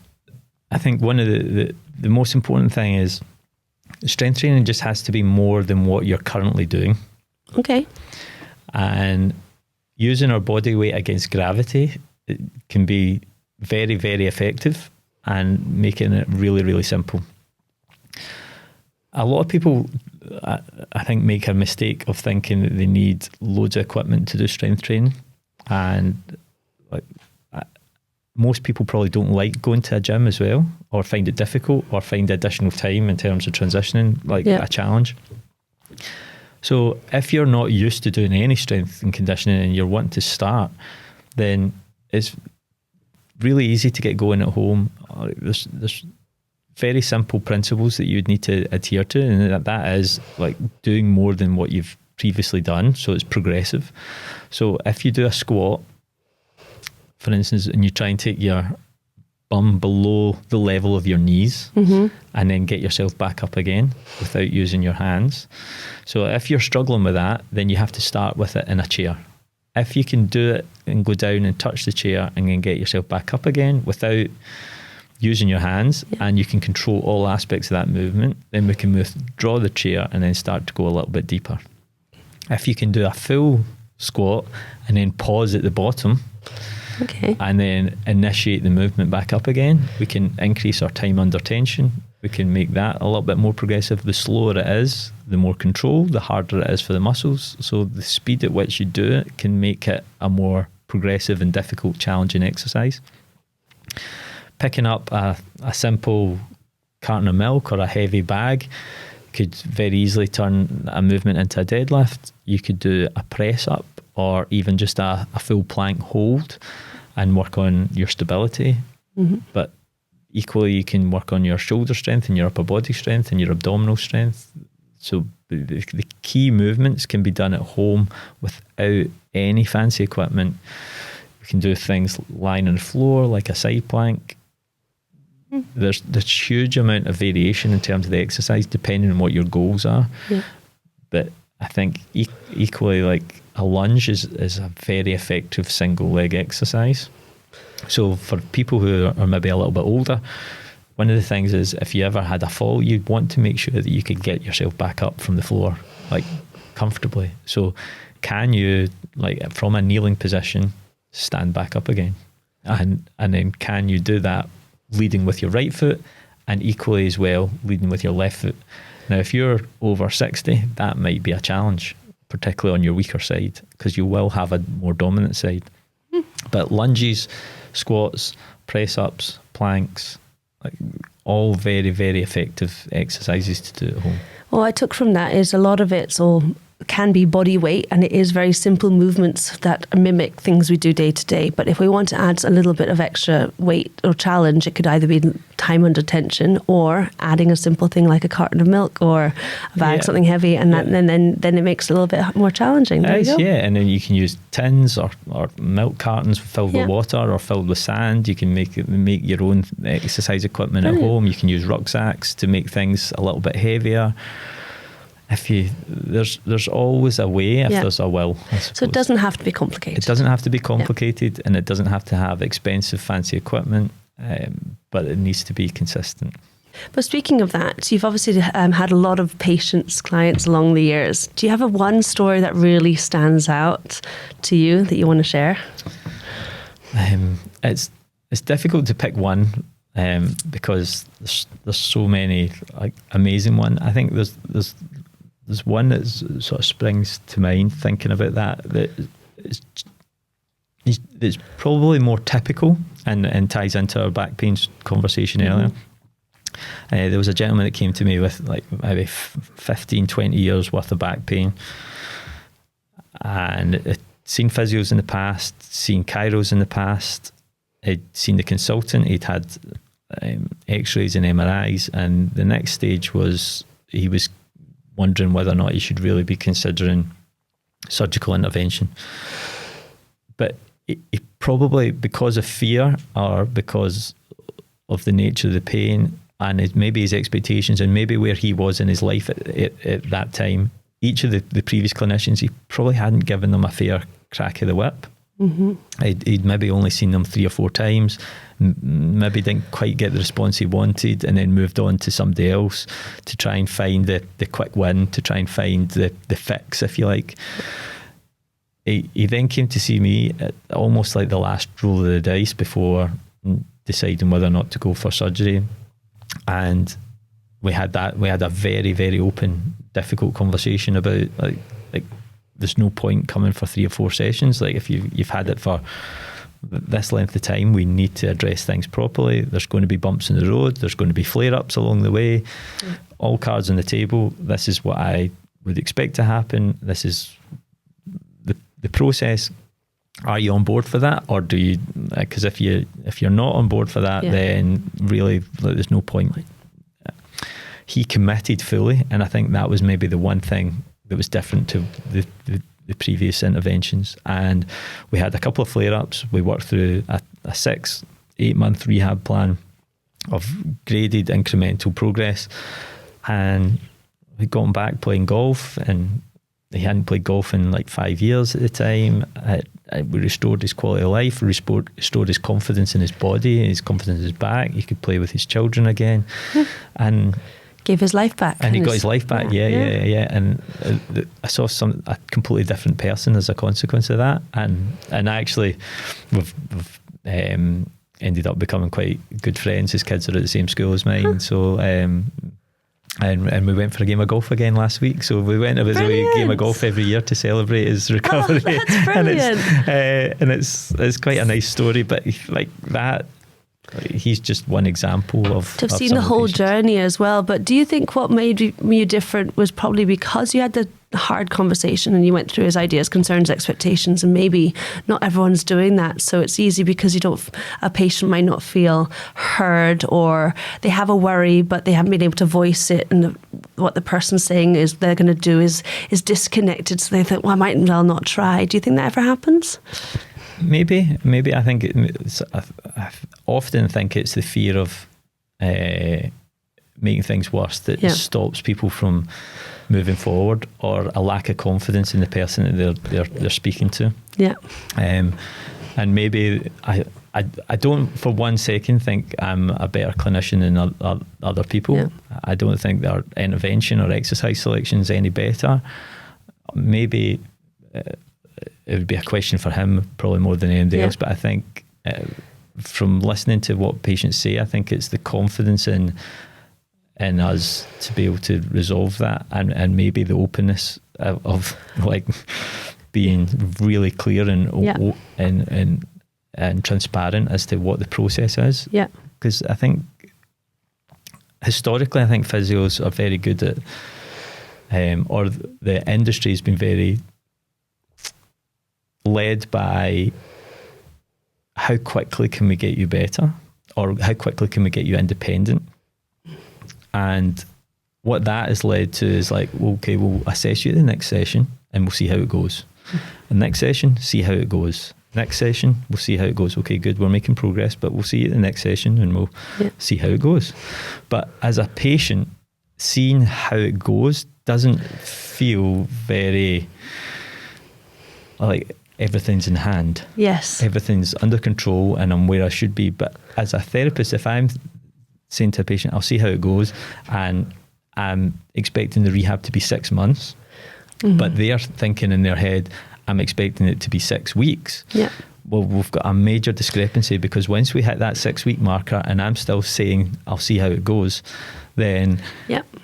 I think one of the most important thing is strength training just has to be more than what you're currently doing. Okay. And using our body weight against gravity, it can be very, very effective, and making it really, really simple. A lot of people, I think, make a mistake of thinking that they need loads of equipment to do strength training. And most people probably don't like going to a gym as well, or find it difficult, or find additional time in terms of transitioning a challenge. So if you're not used to doing any strength and conditioning and you're wanting to start, then it's really easy to get going at home. There's very simple principles that you would need to adhere to, and that is like doing more than what you've previously done, so it's progressive. So if you do a squat, for instance, and you try and take your bum below the level of your knees, and then get yourself back up again without using your hands. So if you're struggling with that, then you have to start with it in a chair. If you can do it and go down and touch the chair and then get yourself back up again without using your hands, and you can control all aspects of that movement, then we can withdraw the chair and then start to go a little bit deeper. If you can do a full squat and then pause at the bottom, Okay. and then initiate the movement back up again. We can increase our time under tension. We can make that a little bit more progressive. The slower it is, the more control, the harder it is for the muscles. So the speed at which you do it can make it a more progressive and difficult, challenging exercise. Picking up a simple carton of milk or a heavy bag could very easily turn a movement into a deadlift. You could do a press up or even just a full plank hold and work on your stability. But equally, you can work on your shoulder strength and your upper body strength and your abdominal strength. So the key movements can be done at home without any fancy equipment. We can do things lying on the floor like a side plank. There's huge amount of variation in terms of the exercise depending on what your goals are. Yeah. But I think equally, like a lunge is a very effective single leg exercise. So for people who are maybe a little bit older, one of the things is if you ever had a fall, you'd want to make sure that you could get yourself back up from the floor, like comfortably. So can you, like from a kneeling position, stand back up again? And then can you do that leading with your right foot and equally as well leading with your left foot? Now, if you're over 60, that might be a challenge, particularly on your weaker side, because you will have a more dominant side. But lunges, squats, press-ups, planks, like all very, very effective exercises to do at home. Well, I took from that is a lot of it's all can be body weight, and it is very simple movements that mimic things we do day to day. But if we want to add a little bit of extra weight or challenge, it could either be time under tension or adding a simple thing like a carton of milk or a bag, something heavy, and then it makes it a little bit more challenging. There you go. Yeah, and then you can use tins or milk cartons filled with water or filled with sand. You can make your own exercise equipment at home. You can use rucksacks to make things a little bit heavier. There's always a way if there's a will, I suppose. So it doesn't have to be complicated. It doesn't have to be complicated, and it doesn't have to have expensive, fancy equipment, but it needs to be consistent. But speaking of that, you've obviously had a lot of patients, clients along the years. Do you have one story that really stands out to you that you want to share? It's difficult to pick one because there's so many like amazing ones. I think there's one that sort of springs to mind thinking about that it's probably more typical and ties into our back pain conversation earlier. There was a gentleman that came to me with like maybe 15, 20 years worth of back pain, and I'd seen physios in the past, seen chiros in the past, I'd seen the consultant, he'd had x-rays and MRIs, and the next stage was he was wondering whether or not he should really be considering surgical intervention. But he probably, because of fear or because of the nature of the pain and maybe his expectations and maybe where he was in his life at that time, each of the previous clinicians, he probably hadn't given them a fair crack of the whip. He'd maybe only seen them 3 or 4 times, maybe didn't quite get the response he wanted, and then moved on to somebody else to try and find the quick win, to try and find the fix, if you like. He then came to see me at almost like the last roll of the dice before deciding whether or not to go for surgery, and we had a very, very open, difficult conversation about like there's no point coming for 3 or 4 sessions. Like if you've had it for this length of time, we need to address things properly. There's going to be bumps in the road. There's going to be flare-ups along the way. All cards on the table. This is what I would expect to happen. This is the process. Are you on board for that, or do you? Because if you're not on board for that, then really there's no point. He committed fully, and I think that was maybe the one thing that was different to the previous interventions. And we had a couple of flare-ups. We worked through a 6-8 month rehab plan of graded incremental progress, and we'd gone back playing golf, and he hadn't played golf in like 5 years at the time. We restored his quality of life, restored his confidence in his body, his confidence in his back. He could play with his children again. And Gave his life back. And he got his life back, yeah. And I saw a completely different person as a consequence of that. And actually, we've ended up becoming quite good friends. His kids are at the same school as mine. So, and we went for a game of golf again last week. So we went a game of golf every year to celebrate his recovery. Oh, that's brilliant. And it's quite a nice story, but like that, he's just one example of to have seen the whole journey as well. But do you think what made you different was probably because you had the hard conversation and you went through his ideas, concerns, expectations, and maybe not everyone's doing that, so it's easy because a patient might not feel heard, or they have a worry but they haven't been able to voice it, and what the person's saying is they're going to do is disconnected, so they think, well, I might as well not try. Do you think that ever happens? Maybe. I think I often think it's the fear of making things worse that stops people from moving forward, or a lack of confidence in the person that they're speaking to. Yeah. And maybe I don't for one second think I'm a better clinician than other people. Yeah. I don't think their intervention or exercise selection is any better. Maybe it would be a question for him probably more than anybody else, but I think from listening to what patients say, I think it's the confidence in us to be able to resolve that, and maybe the openness of like being really clear and transparent as to what the process is. Yeah. Because I think historically, physios are very good at, or the industry has been very led by how quickly can we get you better, or how quickly can we get you independent. And what that has led to is like, well, okay, we'll assess you at the next session and we'll see how it goes. The next session, see how it goes. Next session, we'll see how it goes. Okay, good, we're making progress, but we'll see you at the next session and we'll see how it goes. But as a patient, seeing how it goes doesn't feel very like everything's in hand. Yes. Everything's under control and I'm where I should be. But as a therapist, if I'm saying to a patient, I'll see how it goes, and I'm expecting the rehab to be 6 months, but they're thinking in their head, I'm expecting it to be 6 weeks. Yeah. Well, we've got a major discrepancy, because once we hit that 6 week marker and I'm still saying I'll see how it goes, then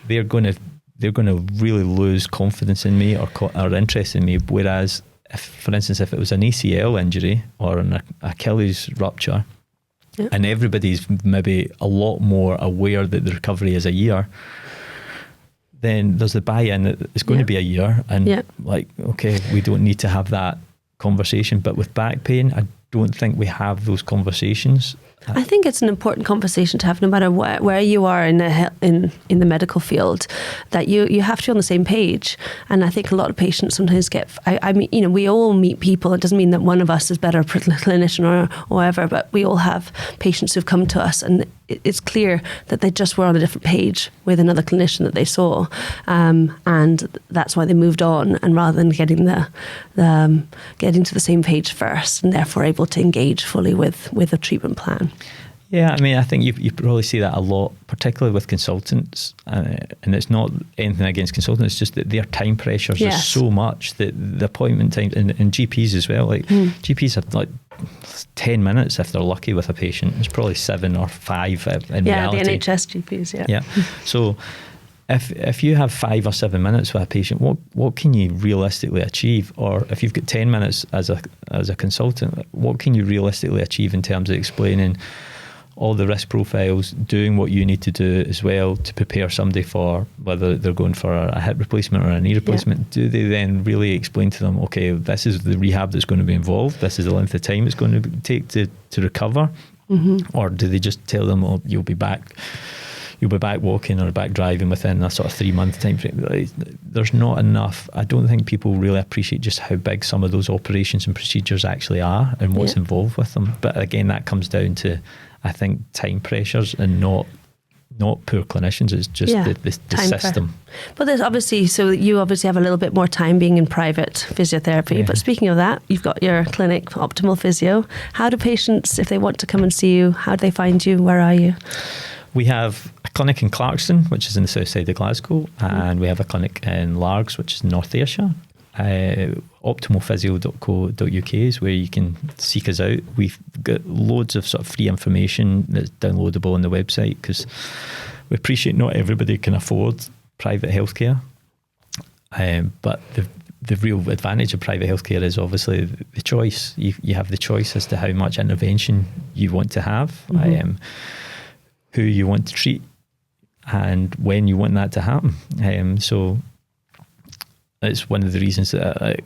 they're going to really lose confidence in me or interest in me. Whereas, for instance, if it was an ACL injury or an Achilles rupture, and everybody's maybe a lot more aware that the recovery is a year, then there's the buy-in that it's going to be a year, and like, okay, we don't need to have that conversation. But with back pain, I don't think we have those conversations. I think it's an important conversation to have, no matter where you are in the medical field, that you have to be on the same page. And I think a lot of patients sometimes get, I mean, you know, we all meet people. It doesn't mean that one of us is better clinician or whatever, but we all have patients who've come to us, and it's clear that they just were on a different page with another clinician that they saw, and that's why they moved on. And rather than getting to the same page first, and therefore able to engage fully with a treatment plan. Yeah, I mean, I think you probably see that a lot, particularly with consultants, and it's not anything against consultants, it's just that their time pressures are so much that the appointment times, and GPs as well, like GPs have like 10 minutes if they're lucky with a patient. It's probably 7 or 5 in reality. Yeah, the NHS GPs, yeah. So if you have 5 or 7 minutes with a patient, what can you realistically achieve? Or if you've got 10 minutes as a consultant, what can you realistically achieve in terms of explaining all the risk profiles, doing what you need to do as well to prepare somebody for whether they're going for a hip replacement or a knee replacement? Yeah. Do they then really explain to them, okay, this is the rehab that's going to be involved, this is the length of time it's going to take to recover? Or do they just tell them, oh, you'll be back walking or back driving within a sort of 3 month time frame? There's not enough. I don't think people really appreciate just how big some of those operations and procedures actually are and what's involved with them. But again, that comes down to, I think, time pressures and not poor clinicians. It's just the system. But there's obviously, so you obviously have a little bit more time being in private physiotherapy. Yeah. But speaking of that, you've got your clinic, Optimal Physio. How do patients, if they want to come and see you, how do they find you? Where are you? We have a clinic in Clarkston, which is in the south side of Glasgow, and we have a clinic in Largs, which is in North Ayrshire. Optimalphysio.co.uk is where you can seek us out. We've got loads of sort of free information that's downloadable on the website, because we appreciate not everybody can afford private healthcare. But the real advantage of private healthcare is obviously the choice. You have the choice as to how much intervention you want to have, who you want to treat, and when you want that to happen. So it's one of the reasons that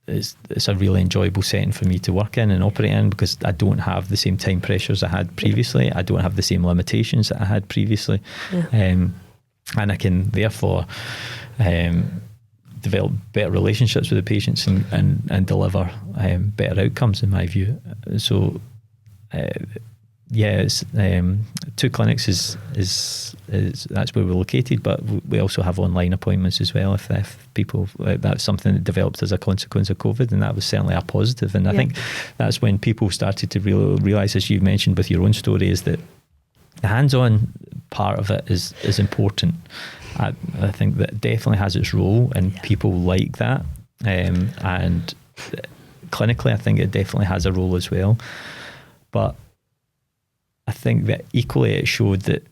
it's a really enjoyable setting for me to work in and operate in, because I don't have the same time pressures I had previously. I don't have the same limitations that I had previously. And I can therefore develop better relationships with the patients and deliver better outcomes, in my view. So it's 2 clinics is that's where we're located, but we also have online appointments as well if people, that's something that developed as a consequence of COVID, and that was certainly a positive. And I think that's when people started to realise, as you mentioned with your own story, is that the hands-on part of it is important. I think that definitely has its role, and people like that. And clinically, I think it definitely has a role as well. But I think that equally it showed that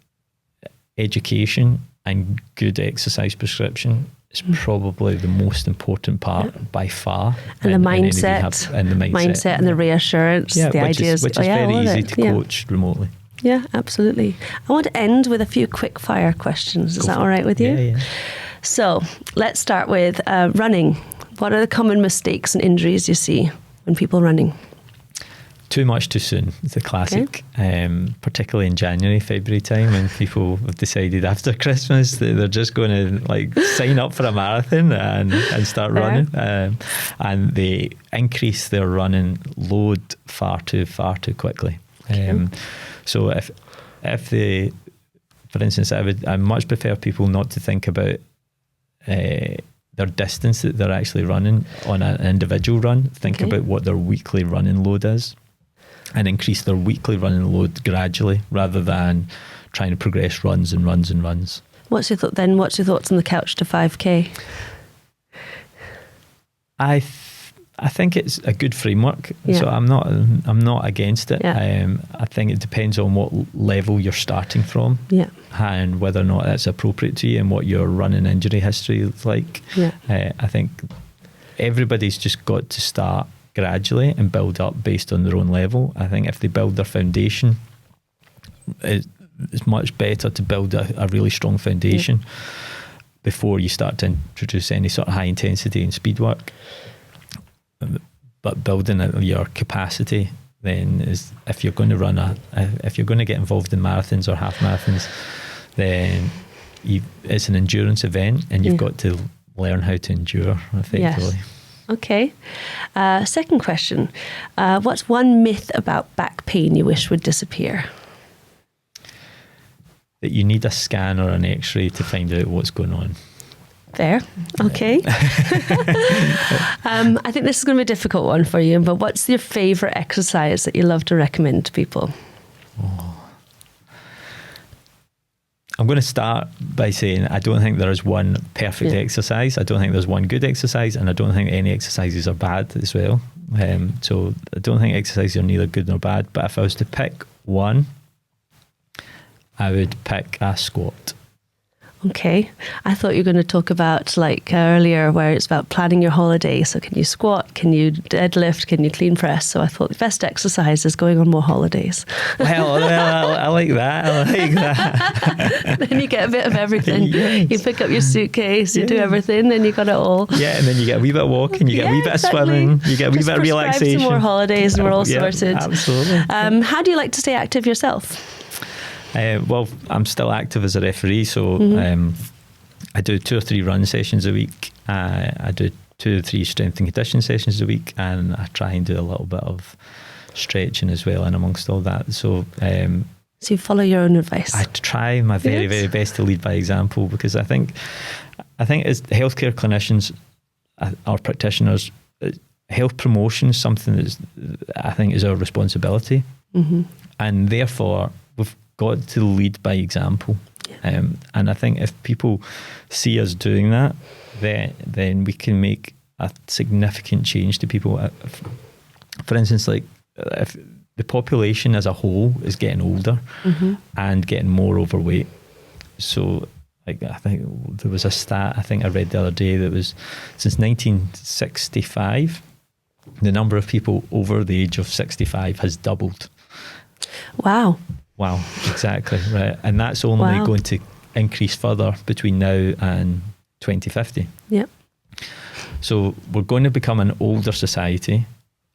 education and good exercise prescription is probably the most important part by far. And the mindset. And the mindset and the reassurance. Yeah, the which ideas. Which is very easy to coach remotely. Yeah, absolutely. I want to end with a few quick fire questions. Is that all right with you? Yeah. So let's start with running. What are the common mistakes and injuries you see when people running? Too much too soon is the classic, particularly in January, February time, when people have decided after Christmas that they're just going to sign up for a marathon and start running, and they increase their running load far too quickly. So if they, for instance, I much prefer people not to think about their distance that they're actually running on an individual run. Think about what their weekly running load is, and increase their weekly running load gradually, rather than trying to progress runs and runs and runs. What's your thoughts on the couch to 5K? I think it's a good framework, so I'm not against it. I think it depends on what level you're starting from, and whether or not that's appropriate to you, and what your running injury history is like. I think everybody's just got to start gradually and build up based on their own level. I think if they build their foundation, it's much better to build a really strong foundation before you start to introduce any sort of high intensity and speed work. But building your capacity then is, if you're going to if you're going to get involved in marathons or half marathons, then it's an endurance event, and you've got to learn how to endure effectively. Yes. Okay. Second question. What's one myth about back pain you wish would disappear? That you need a scan or an x-ray to find out what's going on. Fair. Okay. I think this is going to be a difficult one for you, but what's your favourite exercise that you love to recommend to people? I'm going to start by saying I don't think there is one perfect exercise. I don't think there's one good exercise, and I don't think any exercises are bad as well. So I don't think exercises are neither good nor bad. But if I was to pick one, I would pick a squat. Okay. I thought you were going to talk about earlier, where it's about planning your holiday. So can you squat? Can you deadlift? Can you clean press? So I thought the best exercise is going on more holidays. Well, I like that. Then you get a bit of everything. Yes. You pick up your suitcase, you do everything, then you got it all. Yeah, and then you get a wee bit of walking, you get a wee bit of swimming, you get a wee bit of relaxation. Some more holidays and we're all sorted. Absolutely. How do you like to stay active yourself? Well, I'm still active as a referee, so I do 2 or 3 run sessions a week. I do 2 or 3 strength and conditioning sessions a week, and I try and do a little bit of stretching as well in amongst all that. So you follow your own advice? I try my very, very best to lead by example, because I think as healthcare clinicians or practitioners, health promotion is something that I think is our responsibility, and therefore got to lead by example. And I think if people see us doing that, then we can make a significant change to people. For instance, like if the population as a whole is getting older and getting more overweight. So like I think there was a stat I think I read the other day that was since 1965, the number of people over the age of 65 has doubled. Wow, exactly, right. And that's only going to increase further between now and 2050. Yep. So we're going to become an older society,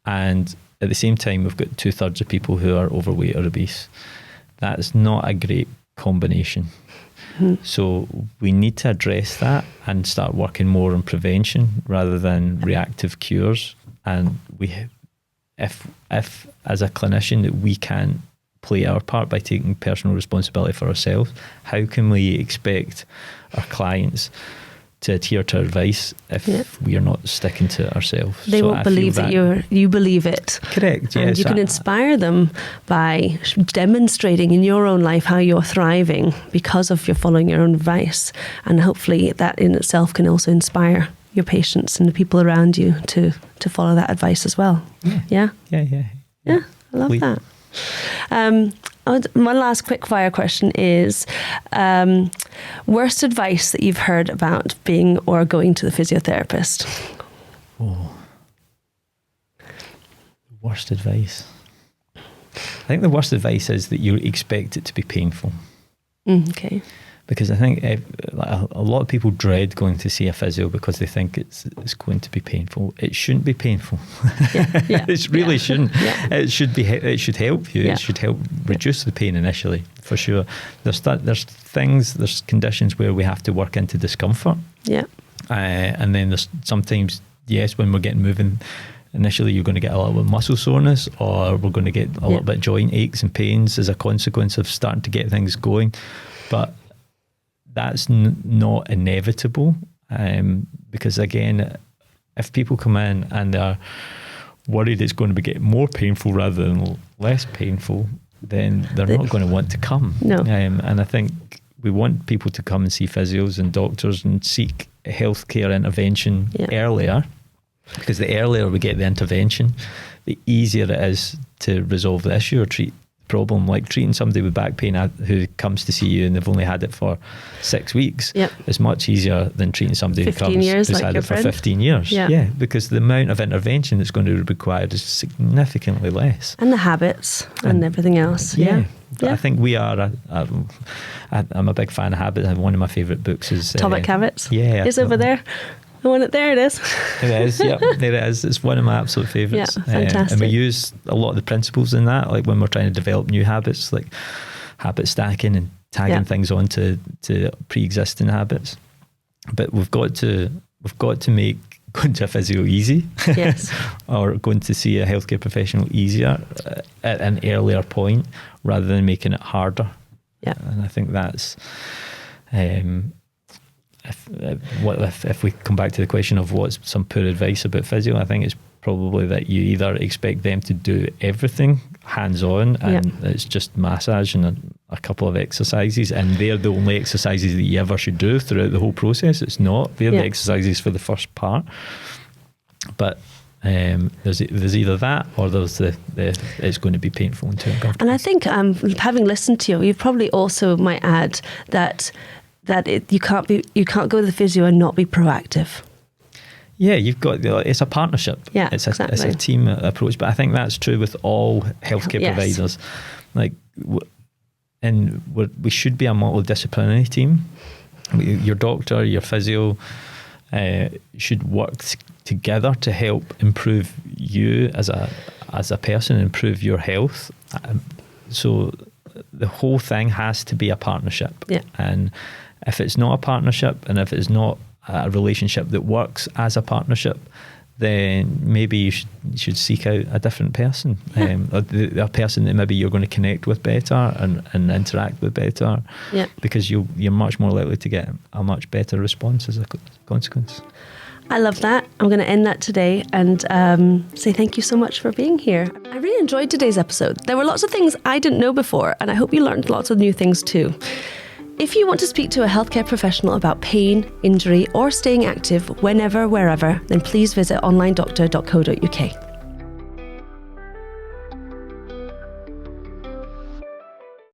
and at the same time we've got 2/3 of people who are overweight or obese. That's not a great combination. So we need to address that and start working more on prevention rather than reactive cures. And if as a clinician that we can't play our part by taking personal responsibility for ourselves, how can we expect our clients to adhere to advice if we are not sticking to it ourselves? They won't believe that you believe it. Correct, yes. And you can inspire them by demonstrating in your own life how you're thriving because of your following your own advice. And hopefully that in itself can also inspire your patients and the people around you to follow that advice as well. Yeah, I love that. One last quickfire question is, worst advice that you've heard about being or going to the physiotherapist? Worst advice. I think the worst advice is that you expect it to be painful. Okay. Because I think a lot of people dread going to see a physio because they think it's going to be painful. It shouldn't be painful. It really shouldn't. It should be. It should help you. It should help reduce the pain initially, for sure. There's conditions where we have to work into discomfort. And then there's sometimes, when we're getting moving, initially you're going to get a little bit of muscle soreness, or we're going to get a little bit of joint aches and pains as a consequence of starting to get things going. But that's not inevitable, because again, if people come in and they're worried it's going to be getting more painful rather than less painful, then they're not going to want to come. No. And I think we want people to come and see physios and doctors and seek healthcare intervention earlier, because the earlier we get the intervention, the easier it is to resolve the issue or treat problem. Like treating somebody with back pain who comes to see you and they've only had it for 6 weeks is much easier than treating somebody who's had it for 15 years. Because the amount of intervention that's going to be required is significantly less. And the habits and everything else. But I think we are I'm a big fan of habits, and one of my favourite books is Atomic Habits. It's over there. There it is. It is, there it is. It's one of my absolute favourites. Fantastic. And we use a lot of the principles in that, like when we're trying to develop new habits, like habit stacking and tagging things onto pre-existing habits. But we've got to make going to a physio easy, or going to see a healthcare professional easier at an earlier point, rather than making it harder. And I think that's. If we come back to the question of what's some poor advice about physio, I think it's probably that you either expect them to do everything hands-on and it's just massage and a couple of exercises, and they're the only exercises that you ever should do throughout the whole process. It's not. They're the exercises for the first part. But there's either that, or there's the it's going to be painful and too uncomfortable. And I think having listened to you probably also might add that you can't go to the physio and not be proactive. You've got, it's a partnership. It's a team approach. But I think that's true with all healthcare providers. Like, and we should be a multidisciplinary team. Your doctor, your physio should work together to help improve you as a person, improve your health. So the whole thing has to be a partnership. And if it's not a partnership, and if it's not a relationship that works as a partnership, then maybe you should seek out a different person, a person that maybe you're going to connect with better and interact with better, because you're much more likely to get a much better response as a consequence. I love that. I'm going to end that today and say thank you so much for being here. I really enjoyed today's episode. There were lots of things I didn't know before, and I hope you learned lots of new things too. If you want to speak to a healthcare professional about pain, injury, or staying active whenever, wherever, then please visit onlinedoctor.co.uk.